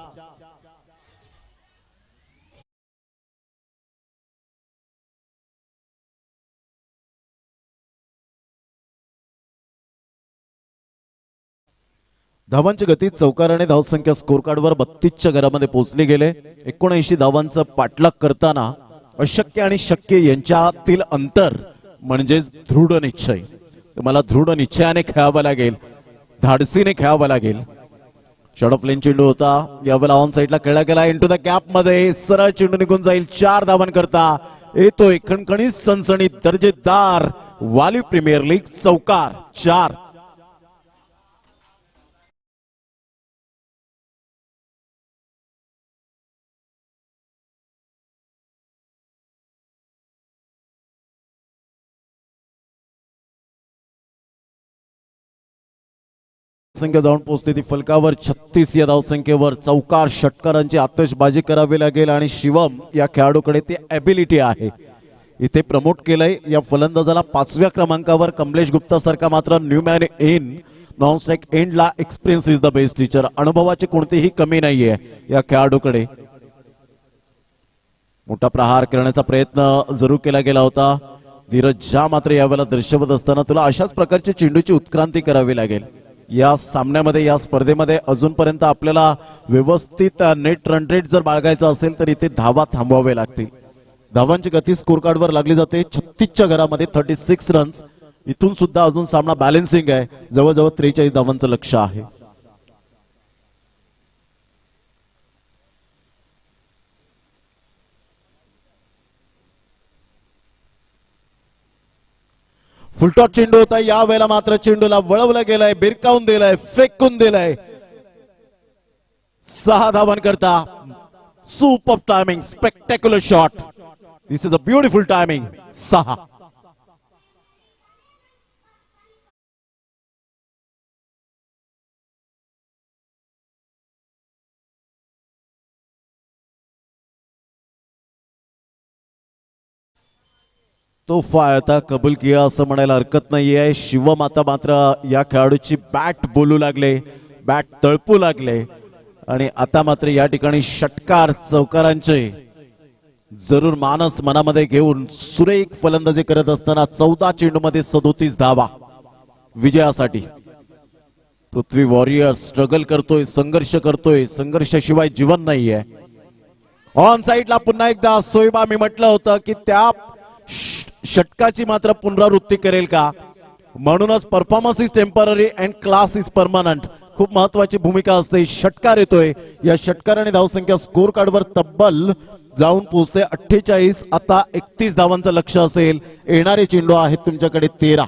धावांची गती चौकाराने धावसंख्या स्कोर कार्डवर 32च्या घरामध्ये पोहोचली गेले. 79 धावांचं पाठलाग करताना अशक्य आणि शक्य यांच्यातील अंतर म्हणजेच दृढ निश्चय. तुम्हाला दृढ निश्चयाने खेळावं लागेल, धाडसीने खेळावं लागेल. शॉट ऑफ लेन चेंडू होता. यावेळेला ऑन साईडला खेळला गेला. इनटू द गॅप मध्ये सरळ चेंडू निघून जाईल. 4 धावांकरता येतोय खणखणीत सनसणीत दर्जेदार वालीव प्रीमियर लीग चौकार 4. संख्या जाऊन पोहोचते ती फलकावर 36 या धावसंख्येवर. चौकार षटकारांची आतषबाजी करावी लागेल आणि शिवम या खेळाडूकडे ती ॲबिलिटी आहे. इथे प्रमोट केलंय या फलंदाजाला 5व्या क्रमांकावर. कमलेश गुप्ता सारखा मात्र न्यूमॅन इन नॉन स्ट्राईक एंडला experience is the best teacher. अनुभवाची कोणतीही कमी नाहीये या खेळाडूकडे. मोठा प्रहार करण्याचा प्रयत्न जरूर केला गेला होता. धीरज झा मात्र यावेळेला दर्शवत असताना तुला अशाच प्रकारची चेंडूची उत्क्रांती करावी लागेल. या सामन्यामध्ये या स्पर्धेमध्ये अजूनपर्यंत आपल्याला व्यवस्थित नेट रन रेट जर बाळगायचा असेल तर इथे धावा थांबवावे लागतील. धावांची गती स्कोर कार्डवर लागली जाते 36च्या घरामध्ये 36 रन्स. इथून सुद्धा अजून सामना बॅलन्सिंग आहे. जवळजवळ 43 धावांचं लक्ष आहे. फुलटॉस चेंडू होता. या वेळेला मात्र चेंडूला वळवलं गेलंय, बिरकावून दिलंय, फेकून दिलंय. 6 धावांकरता super timing, spectacular shot. This is a beautiful timing. 6. तोफा आता कबूल किया असं म्हणायला हरकत नाहीये. शिवमाता मात्र या खेळाडूची बॅट बोलू लागले, बॅट तळपू लागले आणि आता मात्र या ठिकाणी षटकार चौकारांचे जरूर मानस मनामध्ये घेऊन सुरेख फलंदाजी करत असताना 14 चेंडूमध्ये 37 धावा विजयासाठी. पृथ्वी वॉरियर स्ट्रगल करतोय, संघर्ष करतोय. संघर्षाशिवाय जीवन नाहीये. ऑन साइडला पुन्हा एकदा सोयबा. मी म्हटलं होतं की त्या षटकाची मात्र पुनरावृत्ती करेल का, म्हणूनच performance is temporary and class is permanent. खूप महत्वाची भूमिका असते. षटकार येतोय. या षटकाराने धावसंख्या स्कोर कार्डवर तब्बल जाऊन पोहोचते 48. आता 31 धावांचं लक्ष असेल. येणारे चेंडू आहेत तुमच्याकडे 13.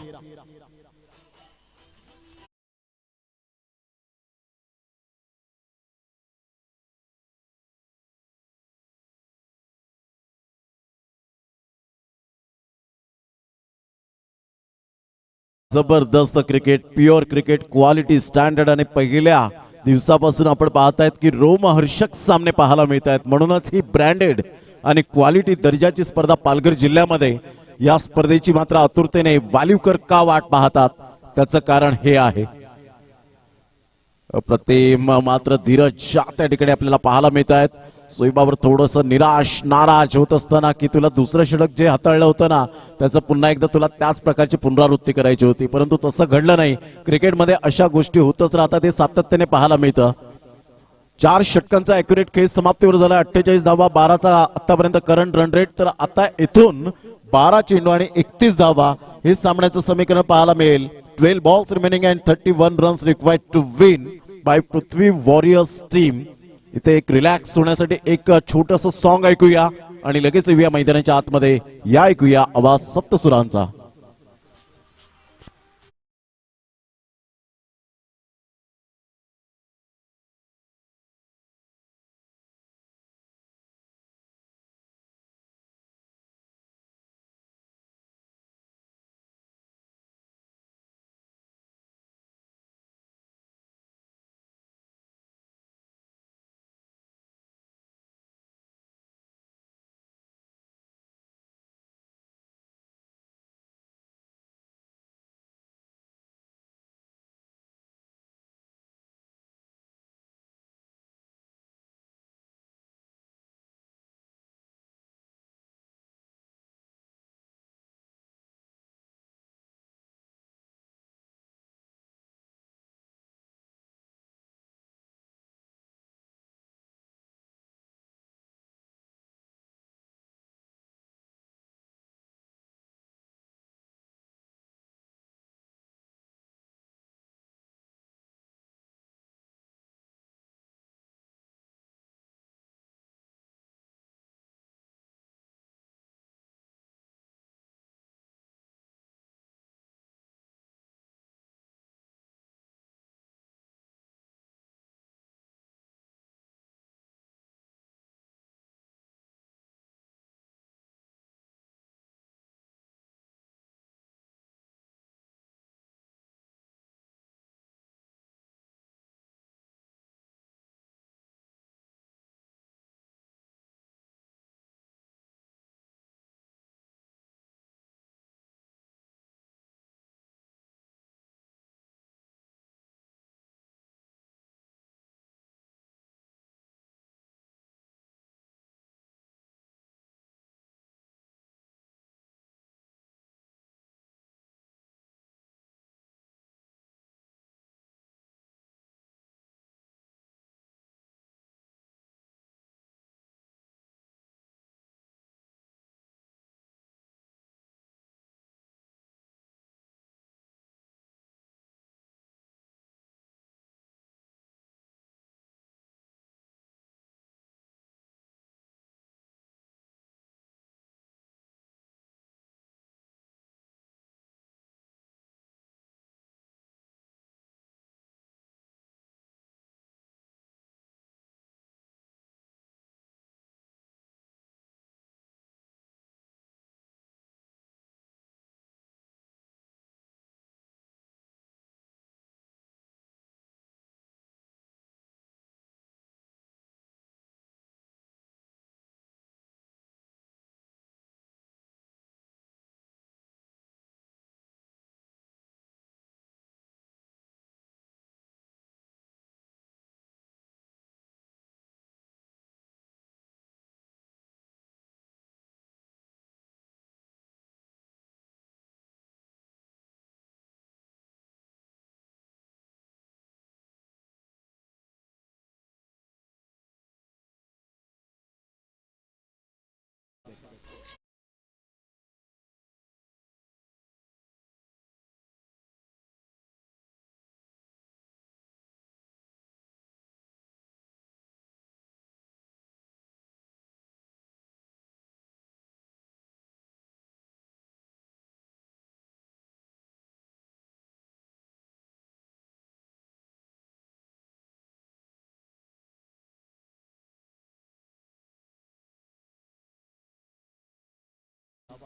जबरदस्त cricket, pure cricket, quality, standard आणि पहिल्या दिवसापासून आपण पाहतायत की रोमहर्षक सामने पाहायला मिळत आहेत. म्हणूनच ही ब्रँडेड आणि क्वालिटी दर्जाची स्पर्धा पालघर जिल्ह्यामध्ये. या स्पर्धेची मात्र आतुरतेने वालिवकर का वाट पाहतात त्याचं कारण हे आहे. अप्रतिम मात्र धीरज त्या ठिकाणी आपल्याला पाहायला मिळत आहेत. सोयबावर थोडस निराश नाराज होत असताना की तुला दुसरं षटक जे हाताळलं होतं ना त्याचं पुन्हा एकदा तुला त्याच प्रकारची पुनरावृत्ती करायची होती, परंतु तसं घडलं नाही. क्रिकेटमध्ये अशा गोष्टी होतच राहतात, हे सातत्याने पाहायला मिळतं. 4 षटकांचा अॅक्युरेट खेळ समाप्तीवर झाला. 48 धावा, 12चा आतापर्यंत करंट रन रेट. तर आता इथून 12 चेंडू आणि 31 धावा हे सामन्याचं समीकरण पाहायला मिळेल. 12 balls remaining and 31 runs required to win by Prithvi warriors team. इथे एक रिलॅक्स होण्यासाठी एक छोटस सॉन्ग ऐकूया आणि लगेच येऊया मैदानाच्या आतमध्ये. या ऐकूया आवाज सप्तसुरांचा.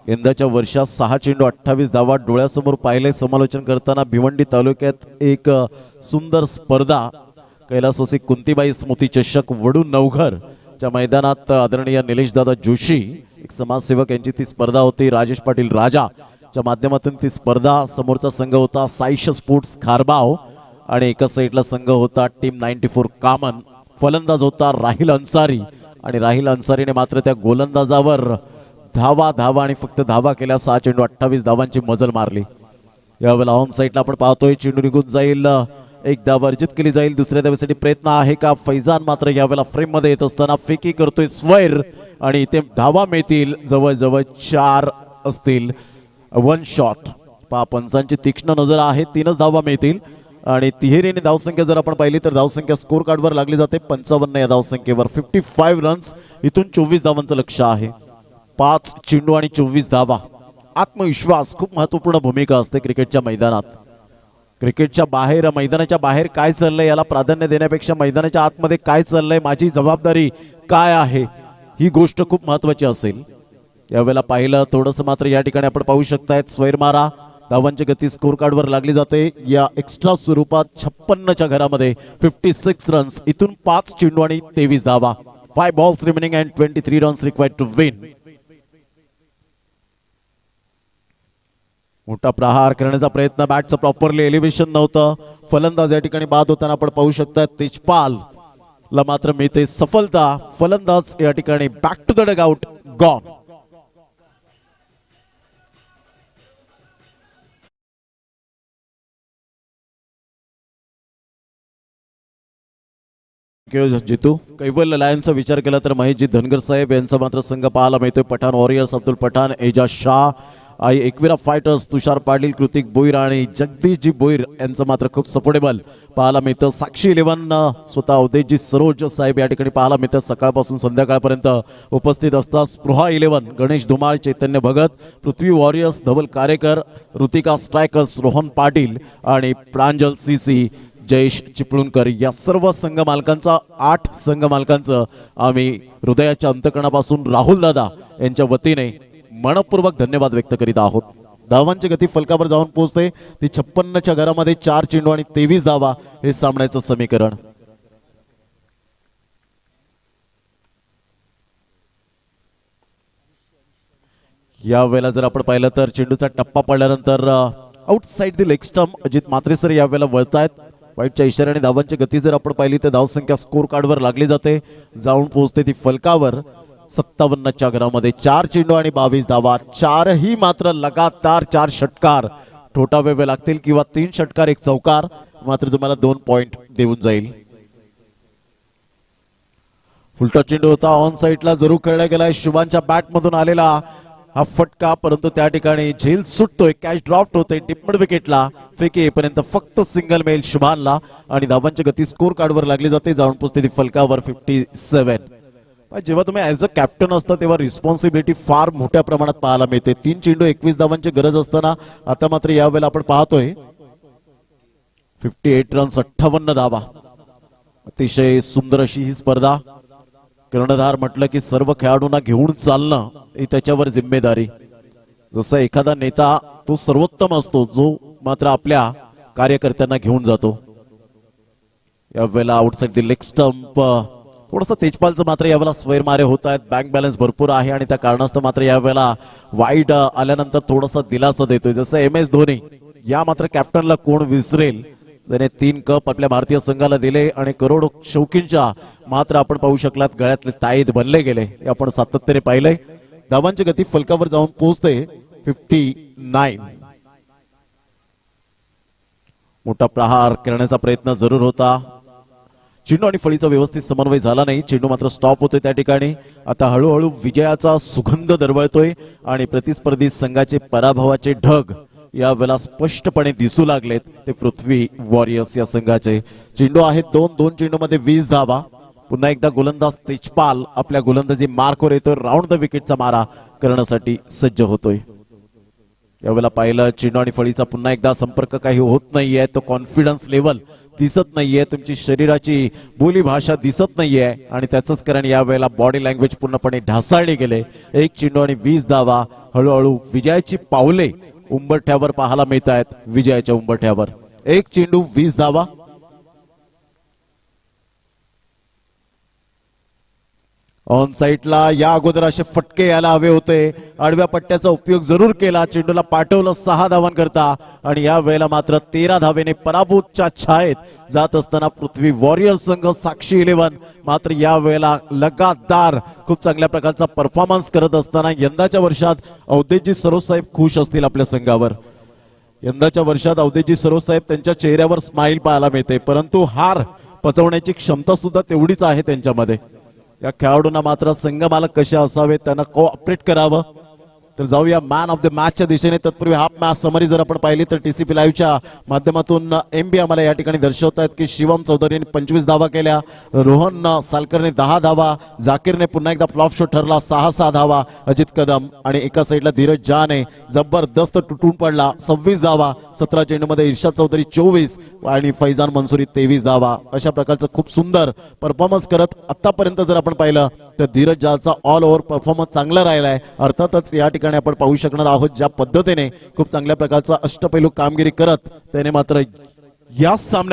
यंदाच्या वर्षात 6 चेंडू 28 धावा डोळ्यासमोर पाहिले समालोचन करताना भिवंडी तालुक्यात एक सुंदर स्पर्धा कैलासवासी कुंतीबाई स्मृती चषक वडू नवघर च्या मैदानात आदरणीय निलेशदादा जोशी एक समाजसेवक यांची ती स्पर्धा होती. राजेश पाटील राजा च्या माध्यमातून ती स्पर्धा. समोरचा संघ होता साईश स्पोर्ट्स खारबाव आणि एका साईडला संघ होता टीम 94 कामन. फलंदाज होता राहिल अन्सारी आणि राहिल अन्सारीने मात्र त्या गोलंदाजावर धावा आणि फक्त धावा केल्या. 6 चेंडू 28 धावांची मजल मारली. यावेळेला ऑन साईडला आपण पाहतोय चेंडू निघून जाईल, एक धाव अर्जित केली जाईल. दुसऱ्या धावेसाठी प्रयत्न आहे का? फैजान मात्र यावेळेला फ्रेम मध्ये येत असताना फेकी करतोय स्वैर आणि इथे धावा मिळतील जवळजवळ 4 असतील. 1 शॉट. पंचांची तीक्ष्ण नजर आहे. 3च धावा मिळतील आणि तिहेरीने धावसंख्या जर आपण पाहिली तर धावसंख्या स्कोर कार्डवर लागली जाते 55 या धावसंख्येवर. 55 रन्स. इथून 24 धावांचं लक्ष आहे. 5 चेंडू आणि 24 धावा. आत्मविश्वास खूप महत्वपूर्ण भूमिका असते क्रिकेटच्या मैदानात. क्रिकेटच्या बाहेर, मैदानाच्या बाहेर काय चाललंय याला प्राधान्य देण्यापेक्षा मैदानाच्या आतमध्ये काय चाललंय, माझी जबाबदारी काय आहे, ही गोष्ट खूप महत्वाची असेल. यावेळेला पाहिलं थोडंसं मात्र या ठिकाणी आपण पाहू शकतायत स्वैर मारा. धावांची गती स्कोर कार्डवर लागली जाते. या एक्स्ट्रा स्वरूपात 56च्या घरामध्ये 56 रन्स. इथून 5 चेंडू आणि 23 धावा. 5 balls remaining and 23 runs required to win. मोठा प्रहार करण्याचा प्रयत्न, बॅटचं प्रॉपरली एलिव्हेशन नव्हतं. फलंदाज या ठिकाणी बाद होताना आपण पाहू शकता. तेजपाल ला मात्र मिळते सफलता. फलंदाज या ठिकाणी back to the dugout gone. Jitu Kaivalya लायन्सचा विचार केला तर महेशजी धनगर साहेब यांचा मात्र संघ पाहायला मिळतोय. पठाण वॉरियर्स, अब्दुल पठाण, एजाज शाह, आई एकविरा फायटर्स, तुषार पाटील, कृतिक बोईर आणि जगदीशजी बोईर यांचं मात्र खूप सपोर्टेबल पाहायला मिळतं. साक्षी 11 स्वतः उदयजी सरोज साहेब या ठिकाणी पाहायला मिळतं. सकाळपासून संध्याकाळपर्यंत उपस्थित असतात. स्पृहा 11 गणेश धुमाळ, चैतन्य भगत, पृथ्वी वॉरियर्स, धवल कारेकर, ऋतिका स्ट्रायकर्स, रोहन पाटील आणि प्रांजल सीसी, जयेश चिपळूणकर या सर्व संघ मालकांचा 8 संघ मालकांचं आम्ही हृदयाच्या अंतकणापासून राहुल दादा यांच्या वतीने मनपूर्वक धन्यवाद व्यक्त करीत आहोत. धावांची गती फलकावर जाऊन पोहोचते ती 56च्या घरामध्ये. 4 चेंडू आणि 23 धावा हे सामन्याचं समीकरण. या वेळेला जर आपण पाहिलं तर चेंडूचा टप्पा पडल्यानंतर outside the leg stump Ajit Mhatre sir या वेळेला वळतायत. वाईटच्या इशाऱ्याने धावांची गती जर आपण पाहिली तर धावसंख्या स्कोर कार्डवर लागली जाते, जाऊन पोहोचते ती फलकावर. 57च्या घरामध्ये 4 चेंडू आणि 22 धावा. 4ही मात्र लगातार 4 षटकार ठोठावे लागतील किंवा 3 षटकार 1 चौकार मात्र तुम्हाला 2 पॉइंट देऊन जाईल. फुलटा चेंडू होता ऑन साईडला जरूर खेळला गेलाय. शुभांच्या बॅट मधून आलेला हा फटका, परंतु त्या ठिकाणी झेल सुटतोय. कॅच ड्रॉप्ट होते डिपमड विकेटला. फेकी येईपर्यंत फक्त सिंगल मेल शुभानला आणि धावांची गती स्कोर कार्डवर लागली जाते, जाऊन पोचते ती फलकावर 57. जेव्हा तुम्ही ऍज अ कॅप्टन असता तेव्हा रिस्पॉन्सिबिलिटी फार मोठ्या प्रमाणात पाहायला मिळते. 3 चेंडू 21 धावांची गरज असताना आता मात्र यावेळेला आपण पाहतोय 58 रन्स 58 धावा. अतिशय सुंदर अशी ही स्पर्धा. कर्णधार म्हटलं की सर्व खेळाडूंना घेऊन चालणं ही त्याच्यावर जिम्मेदारी. जसं एखादा नेता तो सर्वोत्तम असतो जो मात्र आपल्या कार्यकर्त्यांना घेऊन जातो. यावेळेला आउटसाइड द लेग स्टंप थोडंसं तेजपालचं मात्र यावेळेला स्वैर मारे होत आहेत. बँक बॅलन्स भरपूर आहे आणि त्या कारणास्तव मात्र यावेळेला वाईट आल्यानंतर थोडासा दिलासा देतोय. जसं MS धोनी या मात्र कॅप्टनला कोण विसरेल, त्याने 3 कप आपल्या भारतीय संघाला दिले आणि करोडो शौकींच्या मात्र आपण पाहू शकलात गळ्यातले ताईत बनले गेले, हे आपण सातत्याने पाहिलंय. धावांची गती फलकावर जाऊन पोहोचते 59. मोठा प्रहार करण्याचा प्रयत्न जरूर होता. चेंडू आणि फळीचा व्यवस्थित समन्वय झाला नाही. चेंडू मात्र स्टॉप होतोय त्या ठिकाणी. आता हळूहळू विजयाचा सुगंध दरवळतोय आणि प्रतिस्पर्धी संघाचे पराभवाचे ढग यावेळेला स्पष्टपणे दिसू लागलेत. ते पृथ्वी वॉरियर्स या संघाचे. चेंडू आहेत 2 चेंडूमध्ये 20 धावा. पुन्हा एकदा गोलंदाज तेजपाल आपल्या गोलंदाजी मार्कवर येतोय. राऊंड द विकेटचा मारा करण्यासाठी सज्ज होतोय. यावेळेला पाहिलं चेंडू आणि फळीचा पुन्हा एकदा संपर्क काही होत नाहीये. तो कॉन्फिडन्स लेवल दिसत नाहीये, तुमची शरीराची बोली भाषा दिसत नाहीये आणि त्याचंच कारण यावेळेला बॉडी लँग्वेज पूर्णपणे ढासाळली गेले. 1 चेंडू आणि 20 धावा. हळूहळू विजयाची पावले उंबरठ्यावर पाहायला मिळत आहेत. विजयाच्या उंबरठ्यावर 1 चेंडू 20 धावा. ऑन साईडला या अगोदर असे फटके यायला हवे होते. आडव्या पट्ट्याचा उपयोग जरूर केला. चेंडूला पाठवलं 6 धावांकरता आणि या वेळेला मात्र 13 धावेने पराभूतच्या छायेत जात असताना पृथ्वी वॉरियर्स संघ साक्षी 11 मात्र या वेळेला लगातार खूप चांगल्या प्रकारचा परफॉर्मन्स करत असताना यंदाच्या वर्षात अवधेशजी सरोज साहेब खुश असतील आपल्या संघावर. यंदाच्या वर्षात अवधेशजी सरोज साहेब त्यांच्या चेहऱ्यावर स्माइल पाहायला मिळते, परंतु हार पचवण्याची क्षमता सुद्धा तेवढीच आहे त्यांच्यामध्ये. या खेळाडूंना मात्र संघ मालक कसे असावेत, त्यांना कोऑपरेट करावं. तर जाऊया मॅन ऑफ द मॅचच्या दिशेने. तत्पूर्वी हाफ मॅच समरी जर आपण पाहिली तर टीसीपी लाईव्हच्या माध्यमातून एमबी आम्हाला या ठिकाणी दर्शवत आहेत की शिवम चौधरीने 25 धावा केल्या, रोहन सालकरने 10 धावा, जाकीरने पुन्हा एकदा फ्लॉप शॉट ठरला 6 धावा, अजित कदम आणि एका साईडला धीरज जहाने जबरदस्त तुटून पडला 26 धावा. 17 चेंडूमध्ये इर्शाद चौधरी 24 आणि फैजान मंसुरी 23 धावा. अशा प्रकारचं खूप सुंदर परफॉर्मन्स करत आतापर्यंत जर आपण पाहिलं तर धीरज जहाचा ऑल ओव्हर परफॉर्मन्स चांगला राहिला आहे. अर्थातच या ठिकाणी आपण पाहू शकणार आहोत ज्या पद्धतीने खूप चांगल्या प्रकारचा अष्टपैलू कामगिरी करत त्याने मात्र या सामन्यात